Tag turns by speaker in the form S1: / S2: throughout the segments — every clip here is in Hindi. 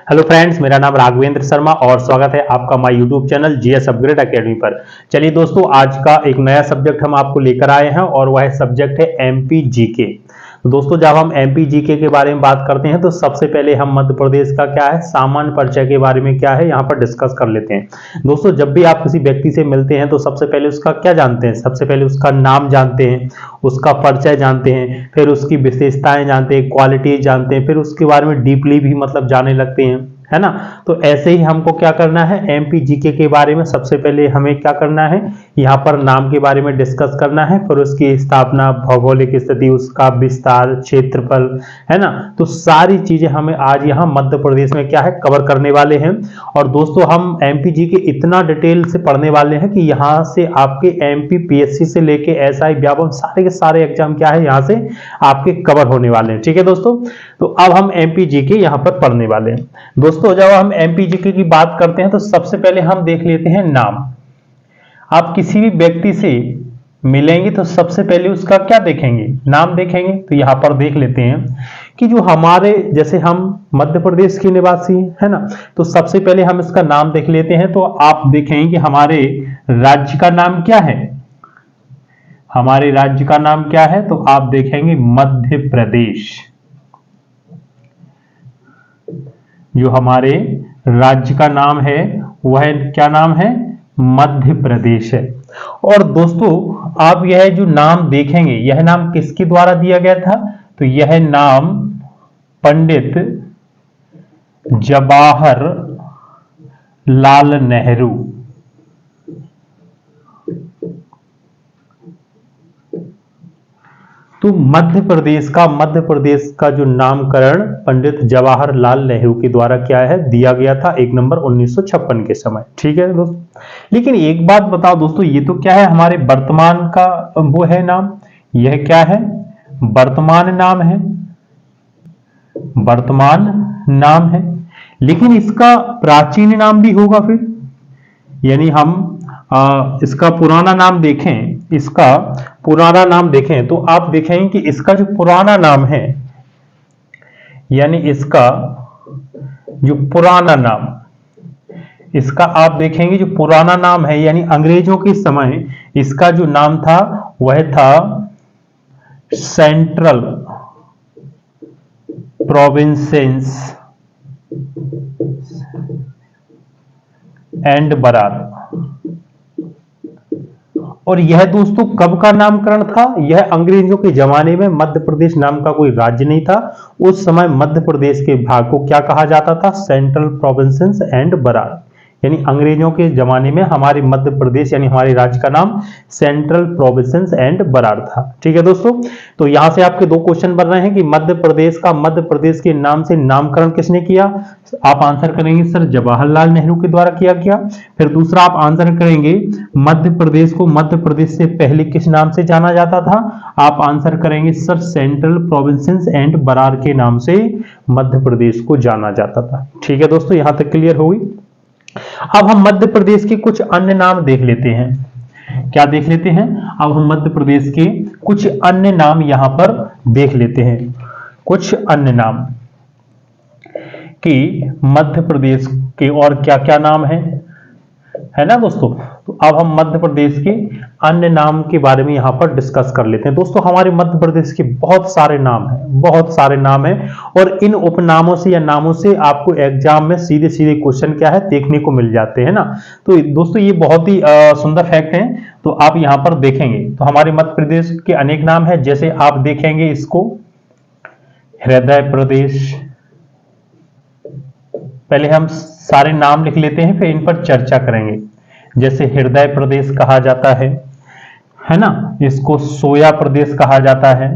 S1: हेलो फ्रेंड्स, मेरा नाम राघवेंद्र शर्मा और स्वागत है आपका my YouTube channel GS upgrade academy पर। चलिए दोस्तों, आज का एक नया सब्जेक्ट हम आपको लेकर आए हैं और वह सब्जेक्ट है एमपी जीके। दोस्तों, जब हम एमपी जीके के बारे में बात करते हैं तो सबसे पहले हम मध्य प्रदेश का क्या है सामान्य परिचय के बारे में क्या है यहाँ पर डिस्कस कर लेते हैं। दोस्तों, जब भी आप किसी व्यक्ति से मिलते हैं तो सबसे पहले उसका क्या जानते हैं, सबसे पहले उसका नाम जानते हैं, उसका परिचय जानते हैं, फिर उसकी विशेषताएं जानते हैं, क्वालिटी जानते हैं, फिर उसके बारे में डीपली भी मतलब जानने लगते हैं, है ना। तो ऐसे ही हमको क्या करना है, एमपी जीके के बारे में सबसे पहले हमें क्या करना है, यहाँ पर नाम के बारे में डिस्कस करना है, फिर उसकी स्थापना, भौगोलिक स्थिति, उसका विस्तार, क्षेत्रफल, है ना। तो सारी चीजें हमें आज यहाँ मध्य प्रदेश में क्या है कवर करने वाले हैं। और दोस्तों, हम एमपी जीके इतना डिटेल से पढ़ने वाले हैं कि यहाँ से आपके एमपी पीएससी से लेके एसआई व्यापम सारे के सारे एग्जाम क्या है यहाँ से आपके कवर होने वाले हैं। ठीक है दोस्तों, तो अब हम एमपी जीके यहाँ पर पढ़ने वाले हैं। दोस्तों, जब हम एमपी जीके की बात करते हैं तो सबसे पहले हम देख लेते हैं नाम। आप किसी भी व्यक्ति से मिलेंगे तो सबसे पहले उसका क्या देखेंगे, नाम देखेंगे। तो यहां पर देख लेते हैं कि जो हमारे, जैसे हम मध्य प्रदेश के निवासी है ना, तो सबसे पहले हम इसका नाम देख लेते हैं। तो आप देखेंगे कि हमारे राज्य का नाम क्या है, हमारे राज्य का नाम क्या है, तो आप देखेंगे मध्य प्रदेश। जो हमारे राज्य का नाम है वह क्या नाम है, मध्य प्रदेश है। और दोस्तों, आप यह जो नाम देखेंगे, यह नाम किसके द्वारा दिया गया था, तो यह नाम पंडित जवाहर लाल नेहरू, तो मध्य प्रदेश का जो नामकरण पंडित जवाहर लाल नेहरू के द्वारा क्या है दिया गया था 1 नवंबर 1956 के समय। ठीक है दोस्तों, लेकिन एक बात बताओ दोस्तों, ये तो क्या है हमारे वर्तमान का वो है नाम, यह क्या है वर्तमान नाम है, वर्तमान नाम है। लेकिन इसका प्राचीन नाम भी होगा फिर, यानी हम इसका पुराना नाम देखें, इसका पुराना नाम देखें तो आप देखेंगे कि इसका जो पुराना नाम है, यानी इसका जो पुराना नाम, इसका आप देखेंगे जो पुराना नाम है, यानी अंग्रेजों के समय इसका जो नाम था वह था सेंट्रल प्रोविंसेस एंड बरार। और यह दोस्तों कब का नामकरण था, यह अंग्रेजों के जमाने में मध्य प्रदेश नाम का कोई राज्य नहीं था। उस समय मध्य प्रदेश के भाग को क्या कहा जाता था, सेंट्रल प्रोविंसेस एंड बरार। यानी अंग्रेजों के जमाने में हमारे मध्य प्रदेश यानी हमारे राज्य का नाम सेंट्रल प्रोविंसेस एंड बरार था। ठीक है दोस्तों, तो यहां से आपके दो क्वेश्चन बन रहे हैं कि मध्य प्रदेश के नाम से नामकरण किसने किया। आप आंसर करेंगे सर जवाहरलाल नेहरू के द्वारा किया गया। फिर दूसरा आप आंसर करेंगे मध्य प्रदेश को मध्य प्रदेश से पहले किस नाम से जाना जाता था। आप आंसर करेंगे sir Central Provinces and Berar के नाम से मध्य प्रदेश को जाना जाता था। ठीक है दोस्तों, यहां तक क्लियर हो गई। अब हम मध्य प्रदेश के कुछ अन्य नाम देख लेते हैं। क्या देख लेते हैं, अब हम मध्य प्रदेश के कुछ अन्य नाम यहां पर देख लेते हैं। कुछ अन्य नाम कि मध्य प्रदेश के और क्या क्या नाम है ना दोस्तों। तो अब हम मध्य प्रदेश के अन्य नाम के बारे में यहां पर डिस्कस कर लेते हैं। दोस्तों, हमारे मध्य प्रदेश के बहुत सारे नाम हैं और इन उपनामों से या नामों से आपको एग्जाम में सीधे सीधे क्वेश्चन क्या है देखने को मिल जाते हैं ना। तो दोस्तों, ये बहुत ही सुंदर फैक्ट है। तो आप यहां पर देखेंगे तो हमारे मध्य प्रदेश के अनेक नाम है, जैसे आप देखेंगे इसको हृदय प्रदेश। पहले हम सारे नाम लिख लेते हैं, फिर इन पर चर्चा करेंगे। जैसे हृदय प्रदेश कहा जाता है ना, इसको सोया प्रदेश कहा जाता है,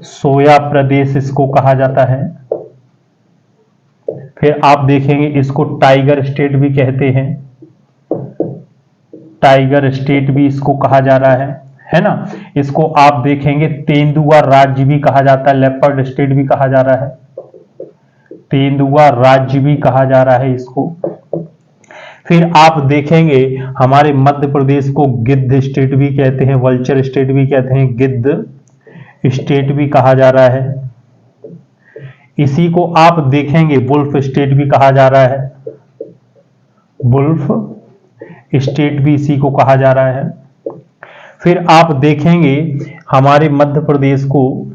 S1: सोया प्रदेश इसको कहा जाता है। फिर आप देखेंगे इसको टाइगर स्टेट भी कहते हैं, टाइगर स्टेट भी इसको कहा जा रहा है ना। इसको आप देखेंगे तेंदुआ राज्य भी कहा जाता है, लेपर्ड स्टेट भी कहा जा रहा है, तेंदुआ राज्य भी कहा जा रहा है इसको। फिर आप देखेंगे हमारे मध्य प्रदेश को गिद्ध स्टेट भी कहते हैं, वल्चर स्टेट भी कहते हैं, गिद्ध स्टेट भी कहा जा रहा है। इसी को आप देखेंगे वुल्फ स्टेट भी कहा जा रहा है, वुल्फ स्टेट भी इसी को कहा जा रहा है। फिर आप देखेंगे हमारे मध्य प्रदेश को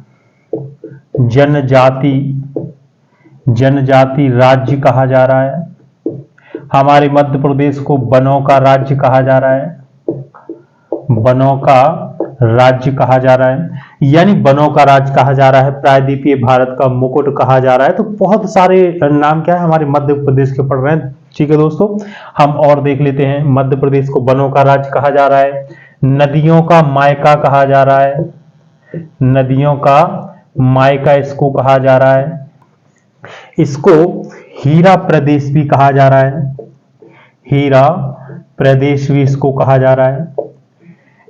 S1: जनजाति राज्य कहा जा रहा है, हमारे मध्य प्रदेश को वनों का राज्य कहा जा रहा है, वनों का राज्य कहा जा रहा है, यानी वनों का राज्य कहा जा रहा है, प्रायद्वीपीय भारत का मुकुट कहा जा रहा है। तो बहुत सारे नाम क्या है हमारे मध्य प्रदेश के पढ़ रहे हैं। ठीक है दोस्तों, हम और देख लेते हैं। मध्य प्रदेश को वनों का राज्य कहा जा रहा है, नदियों का मायका कहा जा रहा है, नदियों का मायका इसको कहा जा रहा है, इसको हीरा प्रदेश भी कहा जा रहा है, हीरा प्रदेश भी इसको कहा जा रहा है,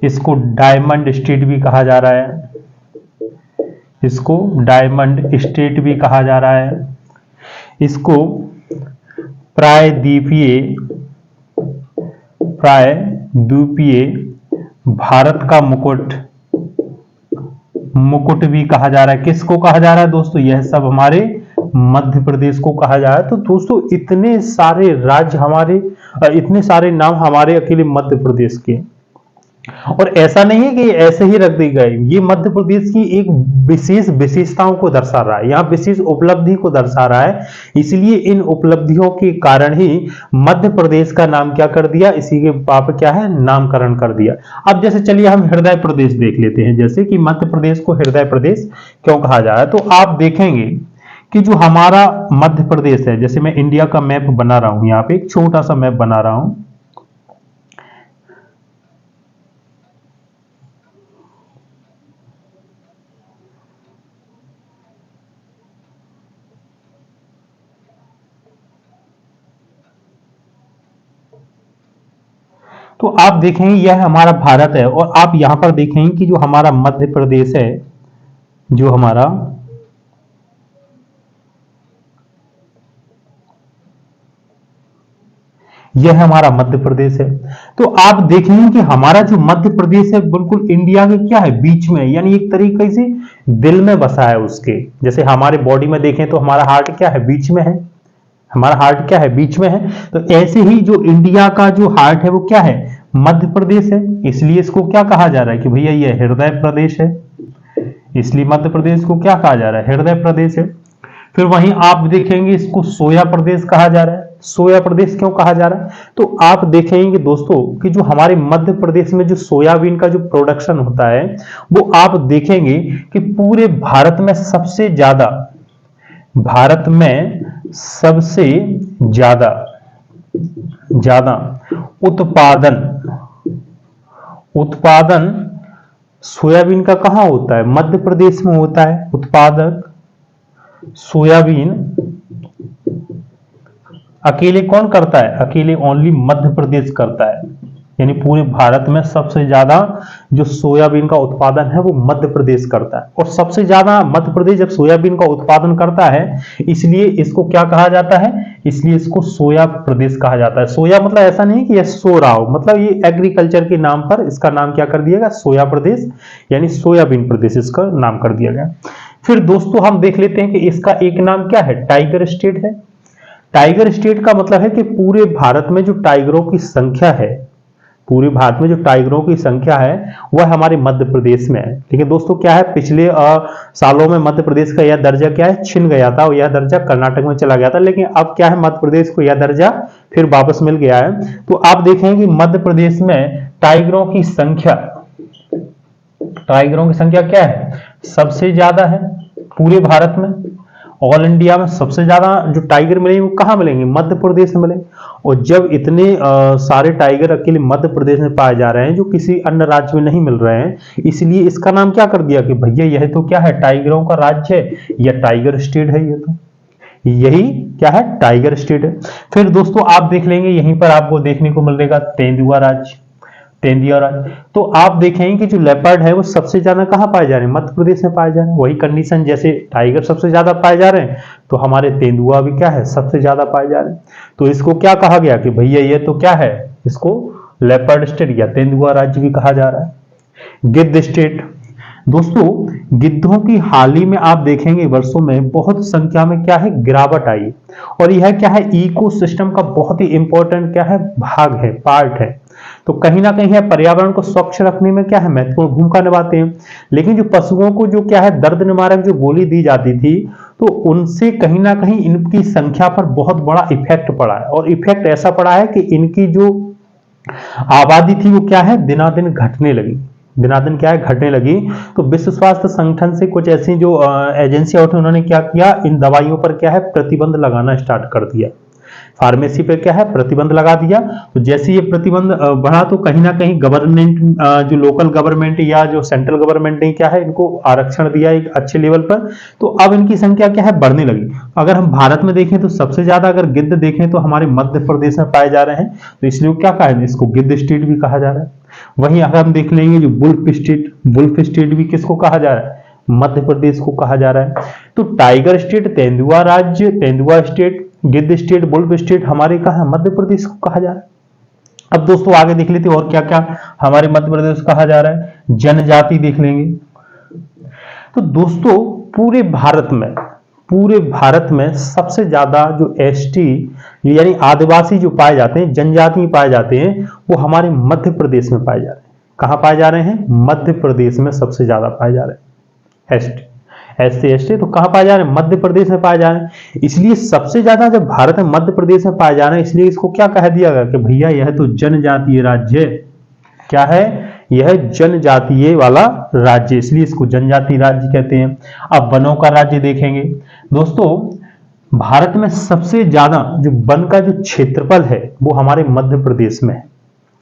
S1: इसको डायमंड स्टेट भी कहा जा रहा है, इसको डायमंड स्टेट भी कहा जा रहा है, इसको प्रायद्वीपीय भारत का मुकुट भी कहा जा रहा है। किसको कहा जा रहा है दोस्तों? यह सब हमारे मध्य प्रदेश को कहा जा रहा है। तो दोस्तों इतने सारे राज्य हमारे, इतने सारे नाम हमारे अकेले मध्य प्रदेश के, और ऐसा नहीं है कि ऐसे ही रख दी गए, ये मध्य प्रदेश की एक विशेष विशेषताओं को दर्शा रहा है, यहाँ विशेष उपलब्धि को दर्शा रहा है। इसलिए इन उपलब्धियों के कारण ही मध्य प्रदेश का नाम क्या कर दिया, इसी के पाप क्या है, नामकरण कर दिया। अब जैसे चलिए हम हृदय प्रदेश देख लेते हैं, जैसे कि मध्य प्रदेश को हृदय प्रदेश क्यों कहा जा रहा है। तो आप देखेंगे कि जो हमारा मध्य प्रदेश है, जैसे मैं इंडिया का मैप बना रहा हूं, यहाँ पे एक छोटा सा मैप बना रहा हूं, तो आप देखेंगे यह हमारा भारत है, और आप यहां पर देखेंगे कि जो हमारा मध्य प्रदेश है, जो हमारा यह हमारा मध्य प्रदेश है। तो आप देखेंगे कि हमारा जो मध्य प्रदेश है बिल्कुल इंडिया के क्या है, बीच में, यानी एक तरीके से दिल में बसा है उसके। जैसे हमारे बॉडी में देखें तो हमारा हार्ट क्या है, बीच में है, हमारा हार्ट क्या है, बीच में है। तो ऐसे ही जो इंडिया का जो हार्ट है वो क्या है, मध्य प्रदेश है। इसलिए इसको क्या कहा जा रहा है कि भैया ये हृदय प्रदेश है, इसलिए मध्य प्रदेश को क्या कहा जा रहा है, हृदय प्रदेश है। फिर वहीं आप देखेंगे इसको सोया प्रदेश कहा जा रहा है। सोया प्रदेश क्यों कहा जा रहा है? तो आप देखेंगे दोस्तों कि जो हमारे मध्य प्रदेश में जो सोयाबीन का जो प्रोडक्शन होता है, वो आप देखेंगे कि पूरे भारत में सबसे ज्यादा, भारत में सबसे ज्यादा उत्पादन सोयाबीन का कहां होता है, मध्य प्रदेश में होता है। उत्पादक सोयाबीन अकेले कौन करता है, अकेले ओनली मध्य प्रदेश करता है। यानी पूरे भारत में सबसे ज्यादा जो सोयाबीन का उत्पादन है वो मध्य प्रदेश करता है, और सबसे ज्यादा मध्य प्रदेश जब सोयाबीन का उत्पादन करता है, इसलिए इसको क्या कहा जाता है, इसलिए इसको सोया प्रदेश कहा जाता है। सोया मतलब ऐसा नहीं कि यह सो रहा हो, मतलब ये एग्रीकल्चर के नाम पर इसका नाम क्या कर दिया गया, सोया प्रदेश, यानी सोयाबीन प्रदेश इसका नाम कर दिया गया। फिर दोस्तों हम देख लेते हैं कि इसका एक नाम क्या है, टाइगर स्टेट है। टाइगर स्टेट का मतलब है कि पूरे भारत में जो टाइगरों की संख्या है, पूरे भारत में जो टाइगरों की संख्या है वह हमारे मध्य प्रदेश में है। ठीक है दोस्तों, क्या है, पिछले सालों में मध्य प्रदेश का यह दर्जा क्या है, छिन गया था, और यह दर्जा कर्नाटक में चला गया था, लेकिन अब क्या है, मध्य प्रदेश को यह दर्जा फिर वापस मिल गया है। तो आप देखेंगे कि मध्य प्रदेश में टाइगरों की संख्या क्या है, सबसे ज्यादा है पूरे भारत में। ऑल इंडिया में सबसे ज्यादा जो टाइगर मिलेंगे वो कहां मिलेंगे, मध्य प्रदेश में मिलेंगे। और जब इतने सारे टाइगर अकेले मध्य प्रदेश में पाए जा रहे हैं जो किसी अन्य राज्य में नहीं मिल रहे हैं, इसलिए इसका नाम क्या कर दिया कि भैया यह तो क्या है, टाइगरों का राज्य है, यह टाइगर स्टेट है, ये तो यही क्या है, टाइगर स्टेट है। फिर दोस्तों आप देख लेंगे यहीं पर आपको देखने को मिलेगा तेंदुआ राज्य। तो आप देखेंगे कि जो लेपर्ड है वो सबसे ज्यादा कहां पाए जा रहे हैं, मध्य प्रदेश में पाए जा रहे हैं। वही कंडीशन, जैसे टाइगर सबसे ज्यादा पाए जा रहे हैं तो हमारे तेंदुआ भी क्या है, सबसे ज्यादा पाए जा रहे हैं। तो इसको क्या कहा गया कि भैया ये तो क्या है, इसको लेपर्ड स्टेट या तेंदुआ राज्य भी कहा जा रहा है। गिद्ध स्टेट, दोस्तों गिद्धों की हाल ही में आप देखेंगे वर्षों में बहुत संख्या में क्या है गिरावट आई, और यह क्या है इकोसिस्टम का बहुत ही इंपॉर्टेंट क्या है भाग है, पार्ट है। तो कहीं ना कहीं है पर्यावरण को स्वच्छ रखने में क्या है महत्वपूर्ण भूमिका निभाते हैं। लेकिन जो पशुओं को जो क्या है दर्द निवारक जो गोली दी जाती थी, तो उनसे कहीं ना कहीं इनकी संख्या पर बहुत बड़ा इफेक्ट पड़ा है, और इफेक्ट ऐसा पड़ा है कि इनकी जो आबादी थी वो क्या है दिनादिन घटने लगी, दिनादिन क्या है घटने लगी। तो विश्व स्वास्थ्य संगठन से कुछ ऐसी जो एजेंसियां उठी, उन्होंने क्या किया, इन दवाइयों पर क्या है प्रतिबंध लगाना स्टार्ट कर दिया, फार्मेसी पे क्या है प्रतिबंध लगा दिया। तो जैसे ये प्रतिबंध बढ़ा तो कहीं ना कहीं गवर्नमेंट जो लोकल गवर्नमेंट या जो सेंट्रल गवर्नमेंट ने क्या है इनको आरक्षण दिया एक अच्छे लेवल पर, तो अब इनकी संख्या क्या है बढ़ने लगी। अगर हम भारत में देखें तो सबसे ज्यादा अगर गिद्ध देखें तो हमारे मध्य प्रदेश में पाए जा रहे हैं, तो इसलिए क्या कहा है इसको गिद्ध स्टेट भी कहा जा रहा है। वहीं अगर हम देख लेंगे जो बुल्फ स्टेट भी किसको कहा जा रहा है, मध्य प्रदेश को कहा जा रहा है। तो टाइगर स्टेट, तेंदुआ राज्य, तेंदुआ स्टेट, गिद्ध स्टेट, बुल्फ स्टेट हमारे कहा है मध्य प्रदेश को कहा जा रहा है। अब दोस्तों आगे देख लेते हैं और क्या क्या हमारे मध्य प्रदेश को कहा जा रहा है। जनजाति देख लेंगे। तो दोस्तों पूरे भारत में सबसे ज्यादा जो एसटी यानी आदिवासी जो पाए जाते हैं, जनजाति पाए जाते हैं, वो हमारे मध्य प्रदेश में पाए जा रहे हैं। कहां पाए जा रहे हैं, मध्य प्रदेश में सबसे ज्यादा पाए जा रहे हैं एसटी तो कहां पाए जा रहे हैं, मध्य प्रदेश में पाए जा रहे हैं। इसलिए सबसे ज्यादा जब भारत में मध्य प्रदेश में पाए जा रहे हैं, इसलिए इसको क्या कह दिया गया कि भैया यह तो जनजातीय राज्य है। क्या है, यह जनजातीय वाला राज्य, इसलिए इसको जनजातीय राज्य कहते हैं। अब वनों का राज्य देखेंगे। दोस्तों भारत में सबसे ज्यादा जो वन का जो क्षेत्रफल है वो हमारे मध्य प्रदेश में है।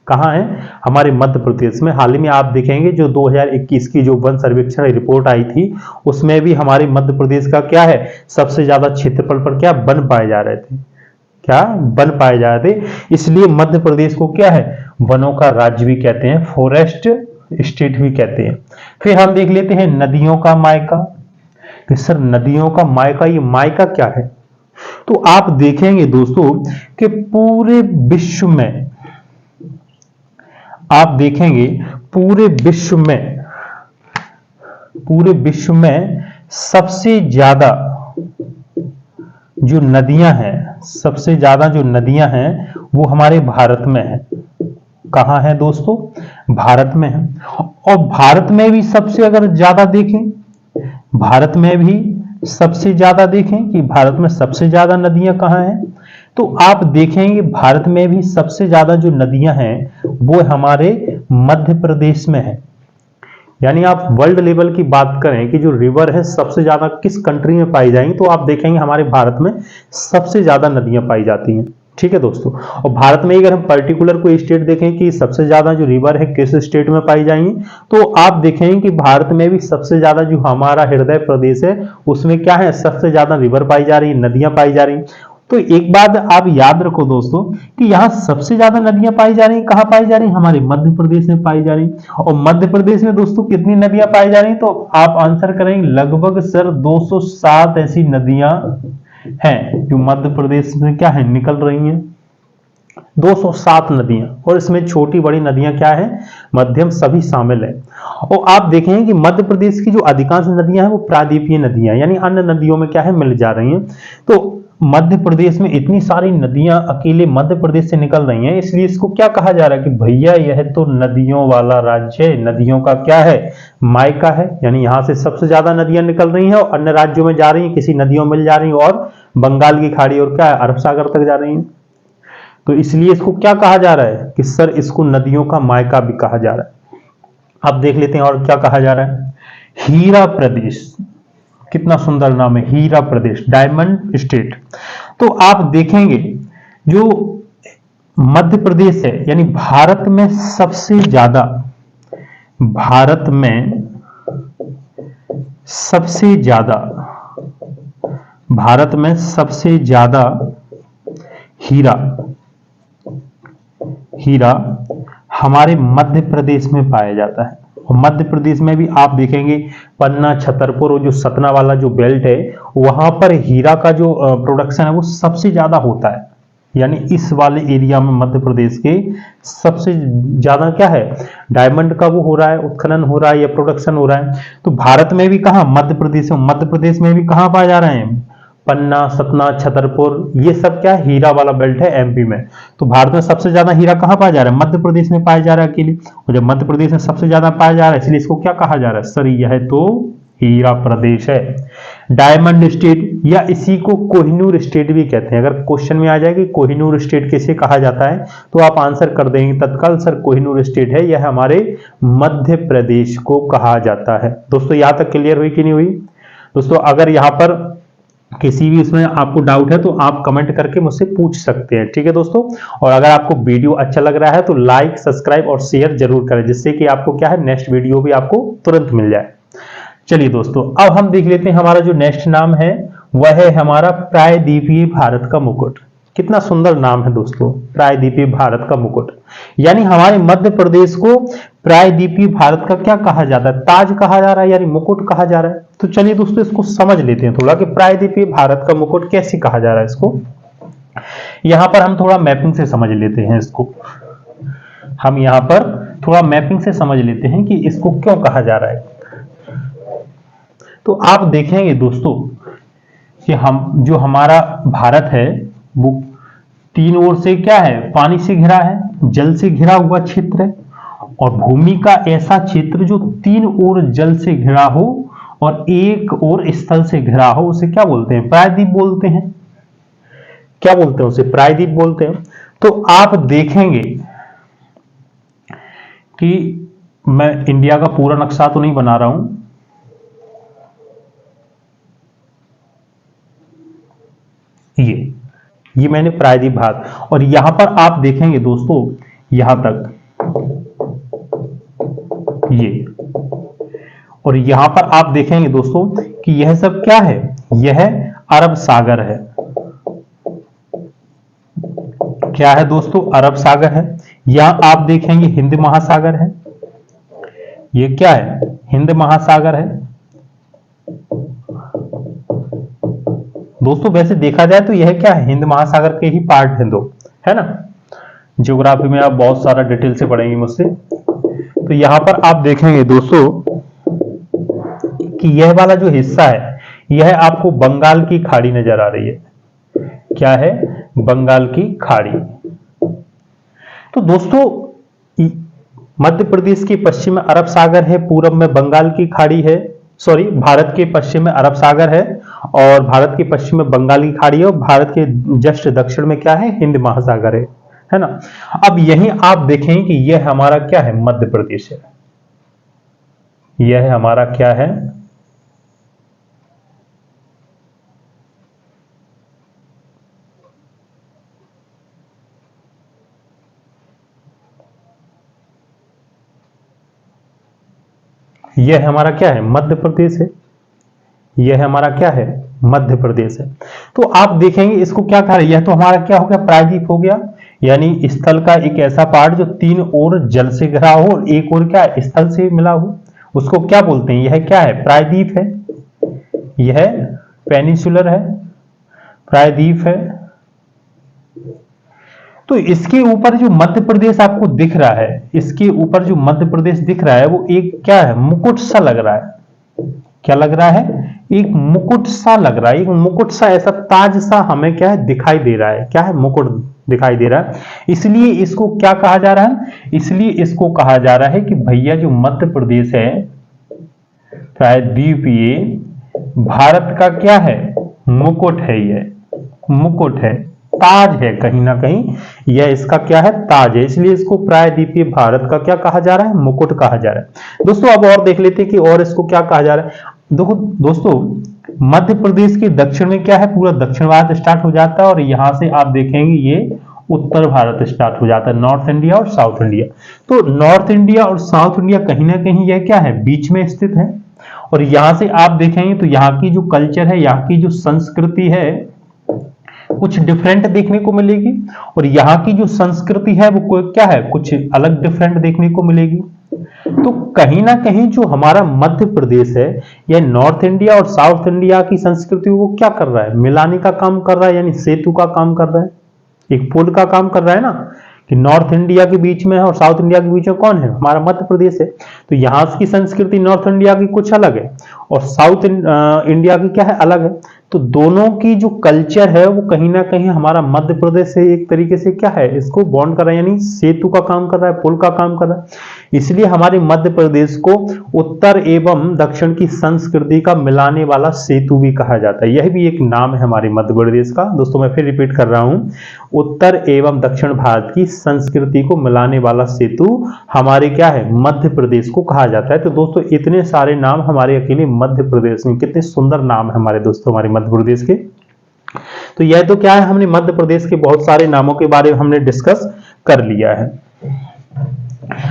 S1: कहां है, हमारे मध्य प्रदेश में। हाल ही में आप देखेंगे जो 2021 की जो वन सर्वेक्षण रिपोर्ट आई थी, उसमें भी हमारे मध्य प्रदेश का क्या है सबसे ज्यादा क्षेत्रफल पर क्या वन पाए जा रहे थे, क्या वन पाए जा रहे थे। इसलिए मध्य प्रदेश को क्या है वनों का राज्य भी कहते हैं, फॉरेस्ट स्टेट भी कहते हैं। फिर हम देख लेते हैं नदियों का मायका। कि सर नदियों का मायका, ये मायका क्या है। तो आप देखेंगे दोस्तों कि पूरे विश्व में, आप देखेंगे पूरे विश्व में सबसे ज्यादा जो नदियां हैं, सबसे ज्यादा जो नदियां हैं वो हमारे भारत में है। कहां है दोस्तों, भारत में है। और भारत में भी सबसे अगर ज्यादा देखें, भारत में भी सबसे ज्यादा देखें कि भारत में सबसे ज्यादा नदियां कहां हैं, तो आप देखेंगे भारत में भी सबसे ज्यादा जो नदियां हैं वो हमारे मध्य प्रदेश में है। यानी आप वर्ल्ड लेवल की बात करें कि जो रिवर है सबसे ज्यादा किस कंट्री में पाई जाएंगी, तो आप देखेंगे हमारे भारत में सबसे ज्यादा नदियां पाई जाती हैं। ठीक है दोस्तों। और भारत में अगर हम पर्टिकुलर कोई स्टेट देखें कि सबसे ज्यादा जो रिवर है किस स्टेट में पाई जाएंगी, तो आप देखेंगे कि भारत में भी सबसे ज्यादा जो हमारा हृदय प्रदेश है उसमें क्या है सबसे ज्यादा रिवर पाई जा रही है, नदियां पाई जा रही। तो एक बात आप याद रखो दोस्तों कि यहाँ सबसे ज्यादा नदियां पाई जा रही हैं, कहां पाई जा रही हैं, हमारे मध्य प्रदेश में पाई जा रही। और मध्य प्रदेश में दोस्तों कितनी नदियां पाई जा रही, तो आप आंसर करेंगे लगभग सर 207 ऐसी नदियां हैं जो मध्य प्रदेश में क्या है निकल रही हैं। 207 नदियां, और इसमें छोटी बड़ी नदियां क्या है मध्यम सभी शामिल है। और आप देखेंगे कि मध्य प्रदेश की जो अधिकांश नदियां हैं वो प्रायद्वीपीय नदियां यानी अन्य नदियों में क्या है मिल जा रही हैं। तो मध्य प्रदेश में इतनी सारी नदियां अकेले मध्य प्रदेश से निकल रही हैं, इसलिए इसको क्या कहा जा रहा है कि भैया यह तो नदियों वाला राज्य है, नदियों का क्या है मायका है। यानी यहां से सबसे ज्यादा नदियां निकल रही हैं और अन्य राज्यों में जा रही हैं, किसी नदियों में जा रही हैं और बंगाल की खाड़ी और क्या है अरब सागर तक जा रही हैं। तो इसलिए इसको क्या कहा जा रहा है कि सर इसको नदियों का मायका भी कहा जा रहा है। अब देख लेते हैं और क्या कहा जा रहा है। हीरा प्रदेश, कितना सुंदर नाम है हीरा प्रदेश, डायमंड स्टेट। तो आप देखेंगे जो मध्य प्रदेश है यानी भारत में सबसे ज्यादा हीरा हमारे मध्य प्रदेश में पाया जाता है। और मध्य प्रदेश में भी आप देखेंगे पन्ना, छतरपुर और जो सतना वाला जो बेल्ट है वहां पर हीरा का जो प्रोडक्शन है वो सबसे ज्यादा होता है। यानी इस वाले एरिया में मध्य प्रदेश के सबसे ज्यादा क्या है, डायमंड का वो हो रहा है, उत्खनन हो रहा है या प्रोडक्शन हो रहा है। तो भारत में भी कहाँ, मध्य प्रदेश में, मध्य प्रदेश में भी कहाँ पाए जा रहे हैं, पन्ना, सतना, छतरपुर, ये सब क्या हीरा वाला बेल्ट है एमपी में। तो भारत में सबसे ज्यादा हीरा कहाँ पाया जा रहा है, मध्य प्रदेश में पाया जा रहा है अकेले। और जब मध्य प्रदेश में सबसे ज्यादा पाया जा रहा है, इसलिए इसको क्या कहा जा रहा है, सर यह तो हीरा प्रदेश है, डायमंड स्टेट, या इसी को कोहिनूर स्टेट भी कहते हैं। अगर क्वेश्चन में आ जाए कि कोहिनूर स्टेट किसे कहा जाता है, तो आप आंसर कर देंगे तत्काल, सर कोहिनूर स्टेट है, यह हमारे मध्य प्रदेश को कहा जाता है। दोस्तों यहां तक क्लियर हुई कि नहीं हुई। दोस्तों अगर यहां पर किसी भी इसमें आपको डाउट है तो आप कमेंट करके मुझसे पूछ सकते हैं, ठीक है दोस्तों। और अगर आपको वीडियो अच्छा लग रहा है तो लाइक, सब्सक्राइब और शेयर जरूर करें, जिससे कि आपको क्या है, नेक्स्ट वीडियो भी आपको तुरंत मिल जाए। चलिए दोस्तों अब हम देख लेते हैं हमारा जो नेक्स्ट नाम है वह है हमारा प्रायद्वीपीय भारत का मुकुट। कितना सुंदर नाम है दोस्तों, प्रायद्वीपीय भारत का मुकुट। यानी हमारे मध्य प्रदेश को प्रायद्वीपीय भारत का क्या कहा जाता है, ताज कहा जा रहा है, यानी मुकुट कहा जा रहा है। तो चलिए दोस्तों इसको समझ लेते हैं थोड़ा कि प्रायद्वीपीय भारत का मुकुट कैसे कहा जा रहा है। इसको यहां पर हम थोड़ा मैपिंग से समझ लेते हैं, इसको हम यहां पर थोड़ा मैपिंग से समझ लेते हैं कि इसको क्यों कहा जा रहा है। तो आप देखेंगे दोस्तों कि हम जो हमारा भारत है वो तीन ओर से क्या है, पानी से घिरा है, जल से घिरा हुआ क्षेत्र है। और भूमि का ऐसा क्षेत्र जो तीन ओर जल से घिरा हो और एक ओर स्थल से घिरा हो, उसे क्या बोलते हैं, प्रायद्वीप बोलते हैं। क्या बोलते हैं उसे, प्रायद्वीप बोलते हैं। तो आप देखेंगे कि मैं इंडिया का पूरा नक्शा तो नहीं बना रहा हूं, ये मैंने प्रायद्वीप भाग, और यहां पर आप देखेंगे दोस्तों यहां तक ये, और यहां पर आप देखेंगे दोस्तों कि यह सब क्या है, यह अरब सागर है। क्या है दोस्तों, अरब सागर है। यहां आप देखेंगे हिंद महासागर है, ये क्या है, हिंद महासागर है। दोस्तों वैसे देखा जाए तो यह क्या है, हिंद महासागर के ही पार्ट हैं दो, है ना। ज्योग्राफी में आप बहुत सारा डिटेल से पढ़ेंगे मुझसे। तो यहां पर आप देखेंगे दोस्तों कि यह वाला जो हिस्सा है यह आपको बंगाल की खाड़ी नजर आ रही है। क्या है, बंगाल की खाड़ी। तो दोस्तों मध्य प्रदेश के पश्चिम में अरब सागर है, पूरब में बंगाल की खाड़ी है, सॉरी भारत के पश्चिम में अरब सागर है और भारत के पश्चिम में बंगाल की खाड़ी है, और भारत के जस्ट दक्षिण में क्या है, हिंद महासागर है ना। अब यहीं आप देखें कि यह हमारा क्या है, मध्य प्रदेश है। यह हमारा क्या है, यह हमारा क्या है, मध्य प्रदेश है। यह हमारा क्या है, मध्य प्रदेश है। तो आप देखेंगे इसको क्या कहा, यह तो हमारा क्या हो गया, प्रायद्वीप हो गया। यानी स्थल का एक ऐसा पार्ट जो तीन ओर जल से घिरा हो और एक ओर क्या है, स्थल से मिला हो, उसको क्या बोलते हैं, यह क्या है, प्रायद्वीप है। यह पेनिसुलर है, प्रायद्वीप है। तो इसके ऊपर जो मध्य प्रदेश आपको दिख रहा है, इसके ऊपर जो मध्य प्रदेश दिख रहा है वो एक क्या है, मुकुट सा लग रहा है। क्या लग रहा है, एक मुकुट सा लग रहा है, एक मुकुट सा, ऐसा ताज सा हमें क्या है, दिखाई दे रहा है। क्या है, मुकुट दिखाई दे रहा है। इसलिए इसको क्या कहा जा रहा है, इसलिए इसको कहा जा रहा है कि भैया जो मध्य प्रदेश है प्रायद्वीपीय भारत का क्या है, मुकुट है, यह मुकुट है, ताज है, कहीं ना कहीं यह इसका क्या है, ताज है। इसलिए इसको प्रायद्वीपीय भारत का क्या कहा जा रहा है, मुकुट कहा जा रहा है। दोस्तों अब और देख लेते हैं कि और इसको क्या कहा जा रहा है। देखो दोस्तों मध्य प्रदेश के दक्षिण में क्या है, पूरा दक्षिण भारत स्टार्ट हो जाता है और यहां से आप देखेंगे ये उत्तर भारत स्टार्ट हो जाता है, नॉर्थ इंडिया और साउथ इंडिया। तो नॉर्थ इंडिया और साउथ इंडिया कहीं ना कहीं यह क्या है, बीच में स्थित है। और यहां से आप देखेंगे तो यहाँ की जो कल्चर है, यहाँ की जो संस्कृति है कुछ डिफरेंट देखने को मिलेगी, और यहाँ की जो संस्कृति है वो क्या है, कुछ अलग डिफरेंट देखने को मिलेगी। तो कहीं ना कहीं जो हमारा मध्य प्रदेश है यह नॉर्थ इंडिया और साउथ इंडिया की संस्कृति को क्या कर रहा है, मिलाने का काम कर रहा है, यानी सेतु का काम कर रहा है। एक पुल का काम कर रहा है ना, कि नॉर्थ इंडिया के बीच में है और साउथ इंडिया के बीच में कौन है, हमारा मध्य प्रदेश है। तो यहाँ की संस्कृति नॉर्थ इंडिया की कुछ अलग है और साउथ इंडिया की क्या है, अलग है। तो दोनों की जो कल्चर है वो कहीं ना कहीं हमारा मध्य प्रदेश से एक तरीके से क्या है, इसको बॉन्ड कर रहा है, यानी सेतु का काम कर रहा है, पुल का काम कर रहा है। इसलिए हमारे मध्य प्रदेश को उत्तर एवं दक्षिण की संस्कृति का मिलाने वाला सेतु भी कहा जाता है। यह भी एक नाम है हमारे मध्य प्रदेश का। दोस्तों मैं फिर रिपीट कर रहा हूं, उत्तर एवं दक्षिण भारत की संस्कृति को मिलाने वाला सेतु हमारे क्या है, मध्य प्रदेश को कहा जाता है। तो दोस्तों इतने सारे नाम हमारे अकेले मध्य प्रदेश में, कितने सुंदर नाम है हमारे दोस्तों हमारे मध्य प्रदेश के। तो यह तो क्या है, हमने मध्य प्रदेश के बहुत सारे नामों के बारे में हमने डिस्कस कर लिया है।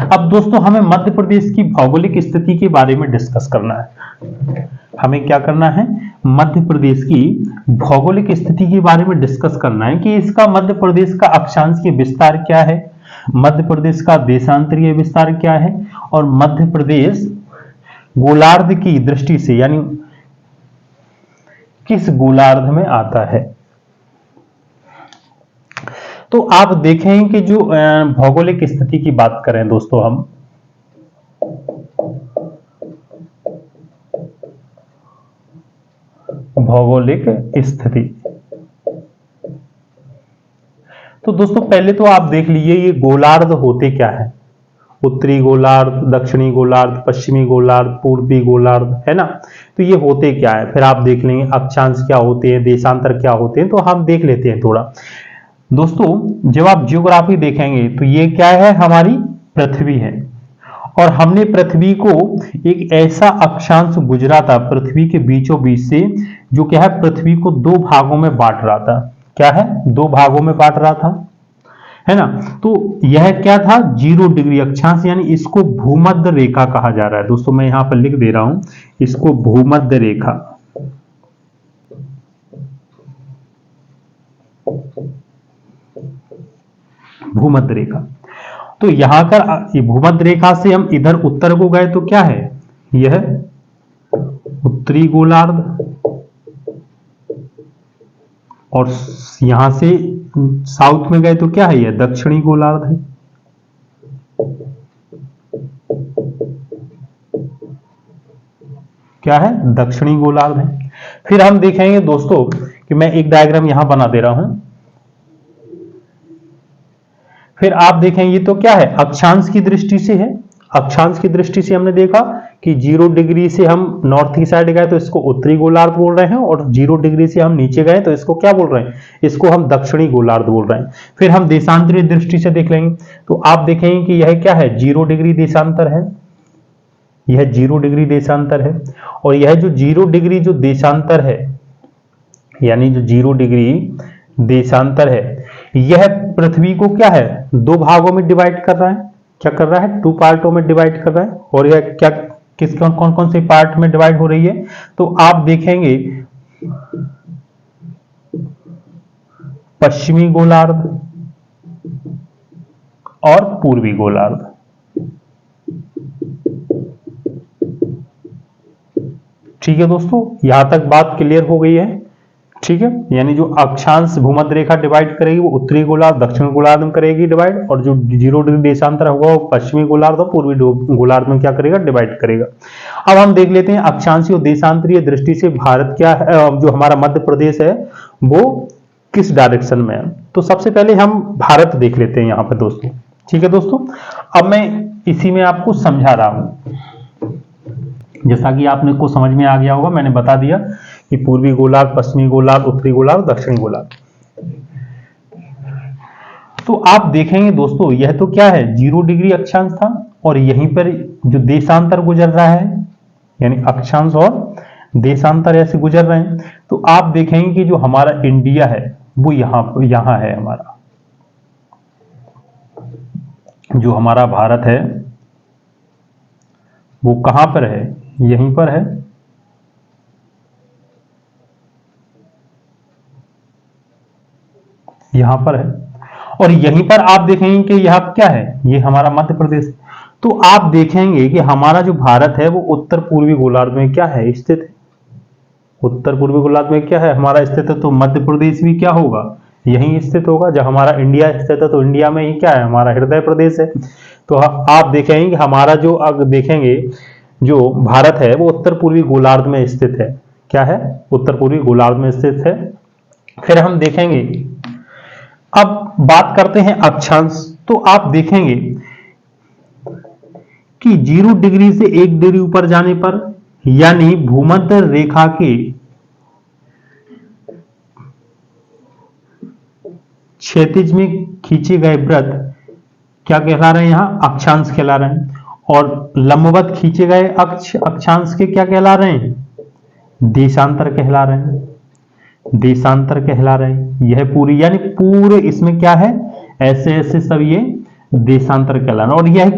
S1: अब दोस्तों हमें मध्य प्रदेश की भौगोलिक स्थिति के बारे में डिस्कस करना है। हमें क्या करना है, मध्य प्रदेश की भौगोलिक स्थिति के बारे में डिस्कस करना है कि इसका मध्य प्रदेश का अक्षांशीय विस्तार क्या है, मध्य प्रदेश का देशांतरीय विस्तार क्या है, और मध्य प्रदेश गोलार्ध की दृष्टि से यानी किस गोलार्ध में आता है। तो आप देखें कि जो भौगोलिक स्थिति की बात करें दोस्तों, हम भौगोलिक स्थिति, तो दोस्तों पहले तो आप देख लीजिए ये गोलार्ध होते क्या है, उत्तरी गोलार्ध, दक्षिणी गोलार्ध, पश्चिमी गोलार्ध, पूर्वी गोलार्ध, है ना। तो ये होते क्या है, फिर आप देख लेंगे अक्षांश क्या होते हैं, देशांतर क्या होते हैं, तो हम देख लेते हैं थोड़ा। दोस्तों जब आप जियोग्राफी देखेंगे तो ये क्या है, हमारी पृथ्वी है, और हमने पृथ्वी को एक ऐसा अक्षांश गुजरा था पृथ्वी के बीचों बीच से, जो क्या है पृथ्वी को दो भागों में बांट रहा था। क्या है, दो भागों में बांट रहा था, है ना। तो यह क्या था, 0 डिग्री अक्षांश, यानी इसको भूमध्य रेखा कहा जा रहा है। दोस्तों मैं यहां पर लिख दे रहा हूं, इसको भूमध्य रेखा, भूमध्य रेखा। तो यहां कर भूमध्य रेखा से हम इधर उत्तर को गए तो क्या है, यह उत्तरी गोलार्ध, और यहां से साउथ में गए तो क्या है, यह दक्षिणी गोलार्ध है। क्या है, दक्षिणी गोलार्ध है। फिर हम देखेंगे दोस्तों कि मैं एक डायग्राम यहां बना दे रहा हूं, फिर आप देखेंगे तो क्या है, अक्षांश की दृष्टि से है। अक्षांश की दृष्टि से हमने देखा कि 0 डिग्री से हम नॉर्थ की साइड गए तो इसको उत्तरी गोलार्ध बोल रहे हैं, और 0 डिग्री से हम नीचे गए तो इसको क्या बोल रहे हैं, इसको हम दक्षिणी गोलार्ध बोल रहे हैं। फिर हम देशांतरीय दृष्टि से देख लेंगे तो आप देखेंगे कि यह क्या है, 0 डिग्री देशांतर है, यह 0 डिग्री देशांतर है। और यह जो 0 डिग्री जो देशांतर है, यानी जो 0 डिग्री देशांतर है, यह पृथ्वी को क्या है, दो भागों में डिवाइड कर रहा है। क्या कर रहा है, 2 पार्टों में डिवाइड कर रहा है। और यह क्या, किस कौन कौन से पार्ट में डिवाइड हो रही है, तो आप देखेंगे पश्चिमी गोलार्ध और पूर्वी गोलार्ध। ठीक है दोस्तों, यहां तक बात क्लियर हो गई है। ठीक है, यानी जो अक्षांश भूमध्य रेखा डिवाइड करेगी वो उत्तरी गोलार्ध दक्षिण गोलार्ध में करेगी डिवाइड, और जो 0 डिग्री देशांतर होगा वो पश्चिमी गोलार्ध और पूर्वी गोलार्ध में क्या करेगा, डिवाइड करेगा। अब हम देख लेते हैं अक्षांशीय और देशांतरीय दृष्टि से भारत क्या है, जो हमारा मध्य प्रदेश है वो किस डायरेक्शन में है। तो सबसे पहले हम भारत देख लेते हैं यहाँ पे दोस्तों। ठीक है दोस्तों, अब मैं इसी में आपको समझा रहा हूं, जैसा कि आपने को समझ में आ गया होगा, मैंने बता दिया कि पूर्वी गोलार्ध, पश्चिमी गोलार्ध, उत्तरी गोलार्ध, दक्षिणी गोलार्ध। तो आप देखेंगे दोस्तों यह तो क्या है, 0 डिग्री अक्षांश था, और यहीं पर जो देशांतर गुजर रहा है, यानी अक्षांश और देशांतर ऐसे गुजर रहे हैं। तो आप देखेंगे कि जो हमारा इंडिया है वो यहां है, हमारा जो हमारा भारत है वो कहां पर है, यहीं पर है। यहां पर है, और यहीं पर आप देखेंगे कि यह क्या है, ये हमारा मध्य प्रदेश। तो आप देखेंगे कि हमारा जो भारत है वो उत्तर पूर्वी गोलार्ध में क्या है, स्थित है। उत्तर पूर्वी गोलार्ध में क्या है हमारा स्थित है, तो मध्य प्रदेश भी क्या होगा, यहीं स्थित होगा। जब हमारा इंडिया स्थित है तो इंडिया में ही क्या है, हमारा हृदय प्रदेश है। तो आप देखेंगे कि हमारा जो अगर देखेंगे जो भारत है वो उत्तर पूर्वी गोलार्ध में स्थित है। क्या है, उत्तर पूर्वी गोलार्ध में स्थित है। फिर हम देखेंगे, अब बात करते हैं अक्षांश। तो आप देखेंगे कि 0 डिग्री से 1 डिग्री ऊपर जाने पर, यानी भूमध्य रेखा के क्षैतिज में खींचे गए वृत्त क्या कहला रहे हैं, यहां अक्षांश कहला रहे हैं। और लंबवत खींचे गए अक्षांश के क्या कहला रहे हैं, देशांतर कहला रहे हैं। देशांतर कहला रहे हैं। यह पूरी यानी पूरे इसमें क्या है, ऐसे ऐसे सब ये देशांतर कहला रहे हैं। और यह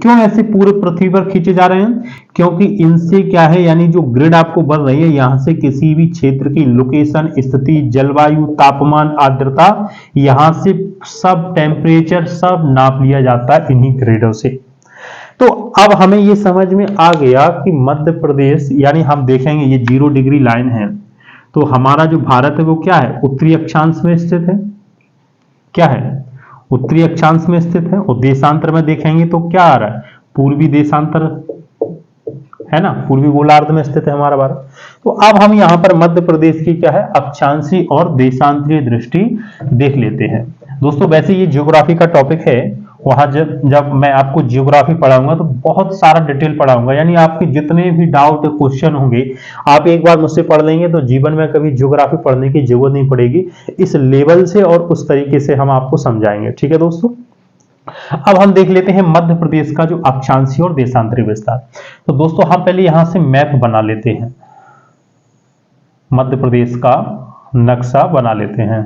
S1: क्यों ऐसे पूरे पृथ्वी पर खींचे जा रहे हैं, क्योंकि इनसे क्या है, यानी जो ग्रिड आपको बन रही है, यहां से किसी भी क्षेत्र की लोकेशन, स्थिति, जलवायु, तापमान, आर्द्रता, यहां से सब टेम्परेचर सब नाप लिया जाता है इन्हीं ग्रिडों से। तो अब हमें ये समझ में आ गया कि मध्य प्रदेश, यानी हम देखेंगे ये 0 डिग्री लाइन है, तो हमारा जो भारत है वो क्या है, उत्तरी अक्षांश में स्थित है। क्या है, उत्तरी अक्षांश में स्थित है। और देशांतर में देखेंगे तो क्या आ रहा है, पूर्वी देशांतर है ना, पूर्वी गोलार्ध में स्थित है हमारा भारत। तो अब हम यहां पर मध्य प्रदेश की क्या है, अक्षांशीय और देशांतरीय दृष्टि देख लेते हैं। दोस्तों वैसे ये ज्योग्राफी का टॉपिक है, वहां जब मैं आपको ज्योग्राफी पढ़ाऊंगा तो बहुत सारा डिटेल पढ़ाऊंगा, यानी आपके जितने भी डाउट क्वेश्चन होंगे आप एक बार मुझसे पढ़ लेंगे तो जीवन में कभी ज्योग्राफी पढ़ने की जरूरत नहीं पड़ेगी। इस लेवल से और उस तरीके से हम आपको समझाएंगे। ठीक है दोस्तों, अब हम देख लेते हैं मध्य प्रदेश का जो अक्षांशीय और देशांतरीय विस्तार। तो दोस्तों हम पहले यहां से मैप बना लेते हैं, मध्य प्रदेश का नक्शा बना लेते हैं।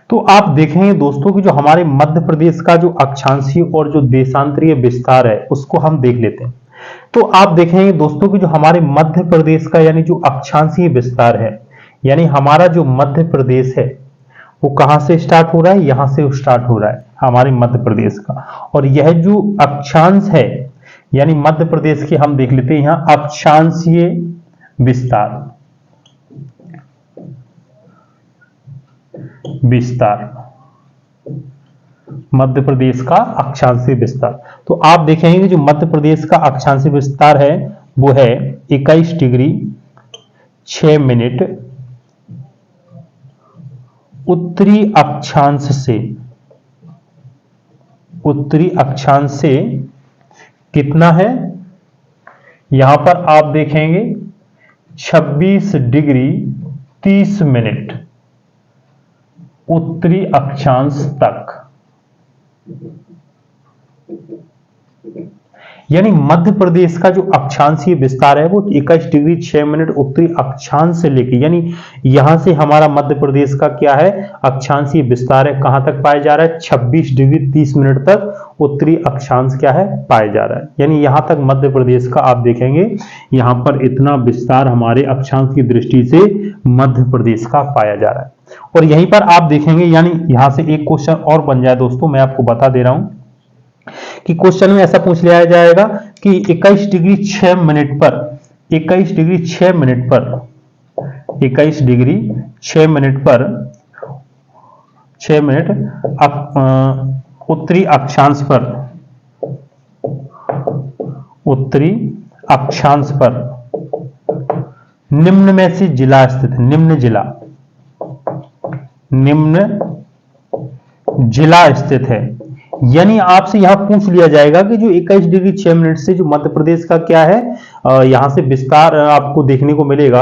S1: तो आप देखेंगे दोस्तों कि जो हमारे मध्य प्रदेश का जो अक्षांशीय और जो देशांतरीय विस्तार है उसको हम देख लेते हैं। तो आप देखेंगे दोस्तों कि जो हमारे मध्य प्रदेश का यानी जो अक्षांशीय विस्तार है, यानी हमारा जो मध्य प्रदेश है वो कहां से स्टार्ट हो रहा है, यहां से स्टार्ट हो रहा है हमारे मध्य प्रदेश का। और यह जो अक्षांश है यानी मध्य प्रदेश के हम देख लेते हैं यहां अक्षांशीय विस्तार, मध्य प्रदेश का अक्षांशीय विस्तार। तो आप देखेंगे कि जो मध्य प्रदेश का अक्षांशीय विस्तार है वो है 21 डिग्री 6 मिनट उत्तरी अक्षांश से कितना है, यहां पर आप देखेंगे 26 डिग्री 30 मिनट उत्तरी अक्षांश तक। यानी मध्य प्रदेश का जो अक्षांशीय विस्तार है वो 21 डिग्री 6 मिनट उत्तरी अक्षांश से लेके, यानी यहां से हमारा मध्य प्रदेश का क्या है, अक्षांशीय विस्तार है, कहां तक पाया जा रहा है, 26 डिग्री 30 मिनट तक उत्तरी अक्षांश क्या है, पाया जा रहा है। यानी यहां तक मध्य प्रदेश का आप देखेंगे यहां पर इतना विस्तार हमारे अक्षांश की दृष्टि से मध्य प्रदेश का पाया जा रहा है। और यहीं पर आप देखेंगे, यानी यहां से एक क्वेश्चन और बन जाए दोस्तों, मैं आपको बता दे रहा हूं कि क्वेश्चन में ऐसा पूछ लिया जाएगा कि 21 डिग्री 6 मिनट पर 21 डिग्री 6 मिनट पर 21 डिग्री 6 मिनट पर 6 मिनट उत्तरी अक्षांश पर, उत्तरी अक्षांश पर निम्न में से जिला स्थित है, निम्न जिला स्थित है। यानी आपसे यहां पूछ लिया जाएगा कि जो 21 डिग्री 6 मिनट से जो मध्य प्रदेश का क्या है, यहां से विस्तार आपको देखने को मिलेगा।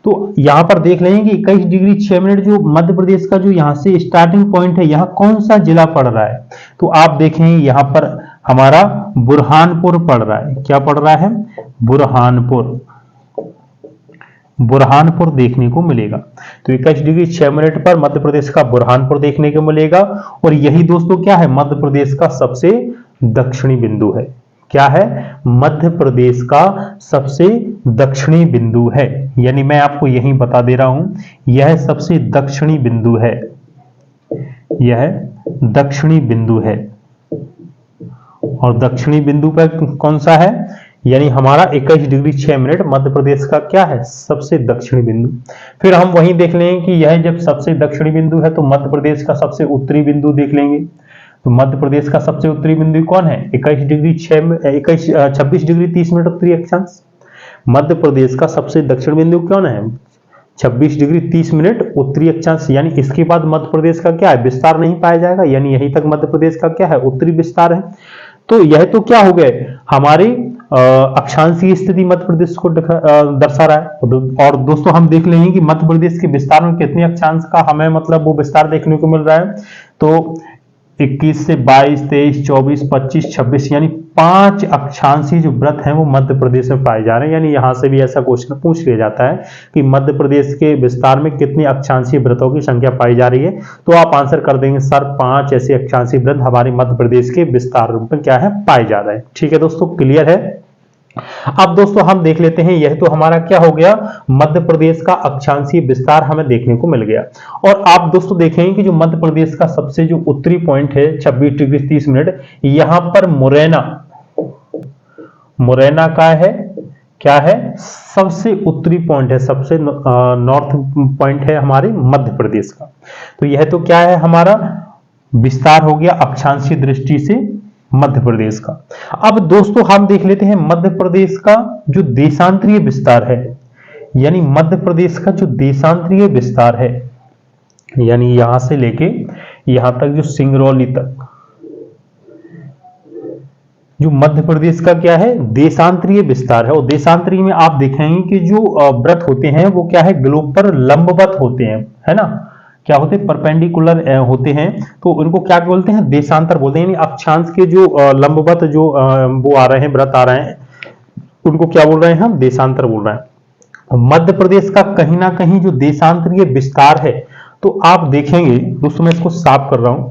S1: तो यहां पर देख लेंगे कि 21 डिग्री 6 मिनट जो मध्य प्रदेश का जो यहां से स्टार्टिंग पॉइंट है, यहां कौन सा जिला पड़ रहा है, तो आप देखेंगे यहां पर हमारा बुरहानपुर पड़ रहा है। क्या पड़ रहा है, बुरहानपुर। बुरहानपुर देखने को मिलेगा। तो 21 डिग्री 6 मिनट पर मध्य प्रदेश का बुरहानपुर देखने को मिलेगा। और यही दोस्तों क्या है, मध्य प्रदेश का सबसे दक्षिणी बिंदु है। क्या है, मध्य प्रदेश का सबसे दक्षिणी बिंदु है। यानी मैं आपको यही बता दे रहा हूं, यह सबसे दक्षिणी बिंदु है, यह दक्षिणी बिंदु है। और दक्षिणी बिंदु पर कौन सा है, यानी हमारा 21 डिग्री 6 मिनट मध्य प्रदेश का क्या है, सबसे दक्षिणी बिंदु। फिर हम वहीं देख लेंगे कि यह जब सबसे दक्षिणी बिंदु है तो मध्य प्रदेश का सबसे उत्तरी बिंदु देख लेंगे। तो मध्य प्रदेश का सबसे उत्तरी बिंदु कौन है, 26 डिग्री 30 मिनट उत्तरी अक्षांश। मध्य प्रदेश का सबसे दक्षिण बिंदु कौन है, 26 डिग्री 30 मिनट उत्तरी अक्षांश। यानी इसके बाद मध्य प्रदेश का क्या है, विस्तार नहीं पाया जाएगा, यानी यहीं तक मध्य प्रदेश का क्या है, उत्तरी विस्तार है। तो यह तो क्या हो गए, हमारे अक्षांशीय स्थिति मध्य प्रदेश को दर्शा रहा है। और दोस्तों हम देख लेंगे कि मध्य प्रदेश के विस्तार में कितने अक्षांश का हमें मतलब वो विस्तार देखने को मिल रहा है। तो 21 से 22, 23, 24, 25, 26 यानी 5 अक्षांशीय जो व्रत हैं वो मध्य प्रदेश में पाए जा रहे हैं। यानी यहां से भी ऐसा क्वेश्चन पूछ लिया जाता है कि मध्य प्रदेश के विस्तार में कितने अक्षांशीय व्रतों की संख्या पाई जा रही है, तो आप आंसर कर देंगे सर 5 ऐसे अक्षांशीय व्रत हमारे मध्य प्रदेश के विस्तार रूप में क्या है, पाए जा रहे हैं। ठीक है दोस्तों, क्लियर है। अब दोस्तों हम देख लेते हैं, यह तो हमारा क्या हो गया, मध्य प्रदेश का अक्षांशीय विस्तार हमें देखने को मिल गया। और आप दोस्तों देखेंगे कि जो मध्य प्रदेश का सबसे जो उत्तरी पॉइंट है 26 डिग्री 30 मिनट, यहां पर मुरैना का है, क्या है, सबसे उत्तरी पॉइंट है, सबसे नॉर्थ पॉइंट है हमारे मध्य प्रदेश का। तो यह तो क्या है, हमारा विस्तार हो गया अक्षांशीय दृष्टि से मध्य प्रदेश का। अब दोस्तों हम देख लेते हैं मध्य प्रदेश का जो देशांतरीय विस्तार है, यानी मध्य प्रदेश का जो देशांतरीय विस्तार है, यानी यहां से लेके यहां तक जो सिंगरौली तक, जो मध्य प्रदेश का क्या है, देशांतरीय विस्तार है। और देशांतरीय में आप देखेंगे कि जो व्रत होते हैं वो क्या है, ग्लोब पर लंबवत होते हैं, है ना, क्या होते हैं, परपेंडिकुलर होते हैं। तो उनको क्या बोलते हैं, देशांतर बोलते हैं। यानी अक्षांश के जो लंबवत जो वो आ रहे हैं, व्रत आ रहे हैं, उनको क्या बोल रहे हैं हम, देशांतर बोल रहे हैं। मध्य प्रदेश का कहीं ना कहीं जो देशांतरीय विस्तार है, तो आप देखेंगे दोस्तों, मैं इसको साफ कर रहा हूं,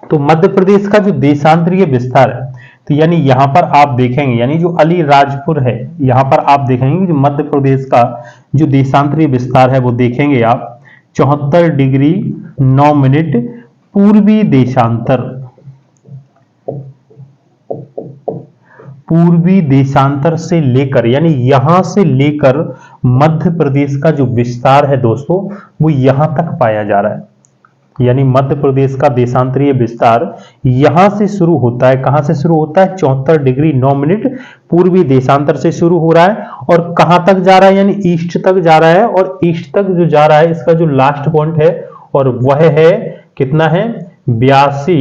S1: तो मध्य प्रदेश का जो देशांतरीय विस्तार है, तो यानी यहां पर आप देखेंगे, यानी जो अलीराजपुर है, यहां पर आप देखेंगे जो मध्य प्रदेश का जो देशांतरीय विस्तार है वो देखेंगे आप 74 डिग्री 9 मिनट पूर्वी देशांतर, पूर्वी देशांतर से लेकर, यानी यहां से लेकर मध्य प्रदेश का जो विस्तार है दोस्तों वो यहां तक पाया जा रहा है। यानी मध्य प्रदेश का देशांतरीय विस्तार यहां से शुरू होता है, कहां से शुरू होता है, 74 डिग्री 9 मिनट पूर्वी देशांतर से शुरू हो रहा है। और कहां तक जा रहा है, यानी ईस्ट तक जा रहा है। और ईस्ट तक जो जा रहा है, इसका जो लास्ट पॉइंट है और वह है कितना है, 82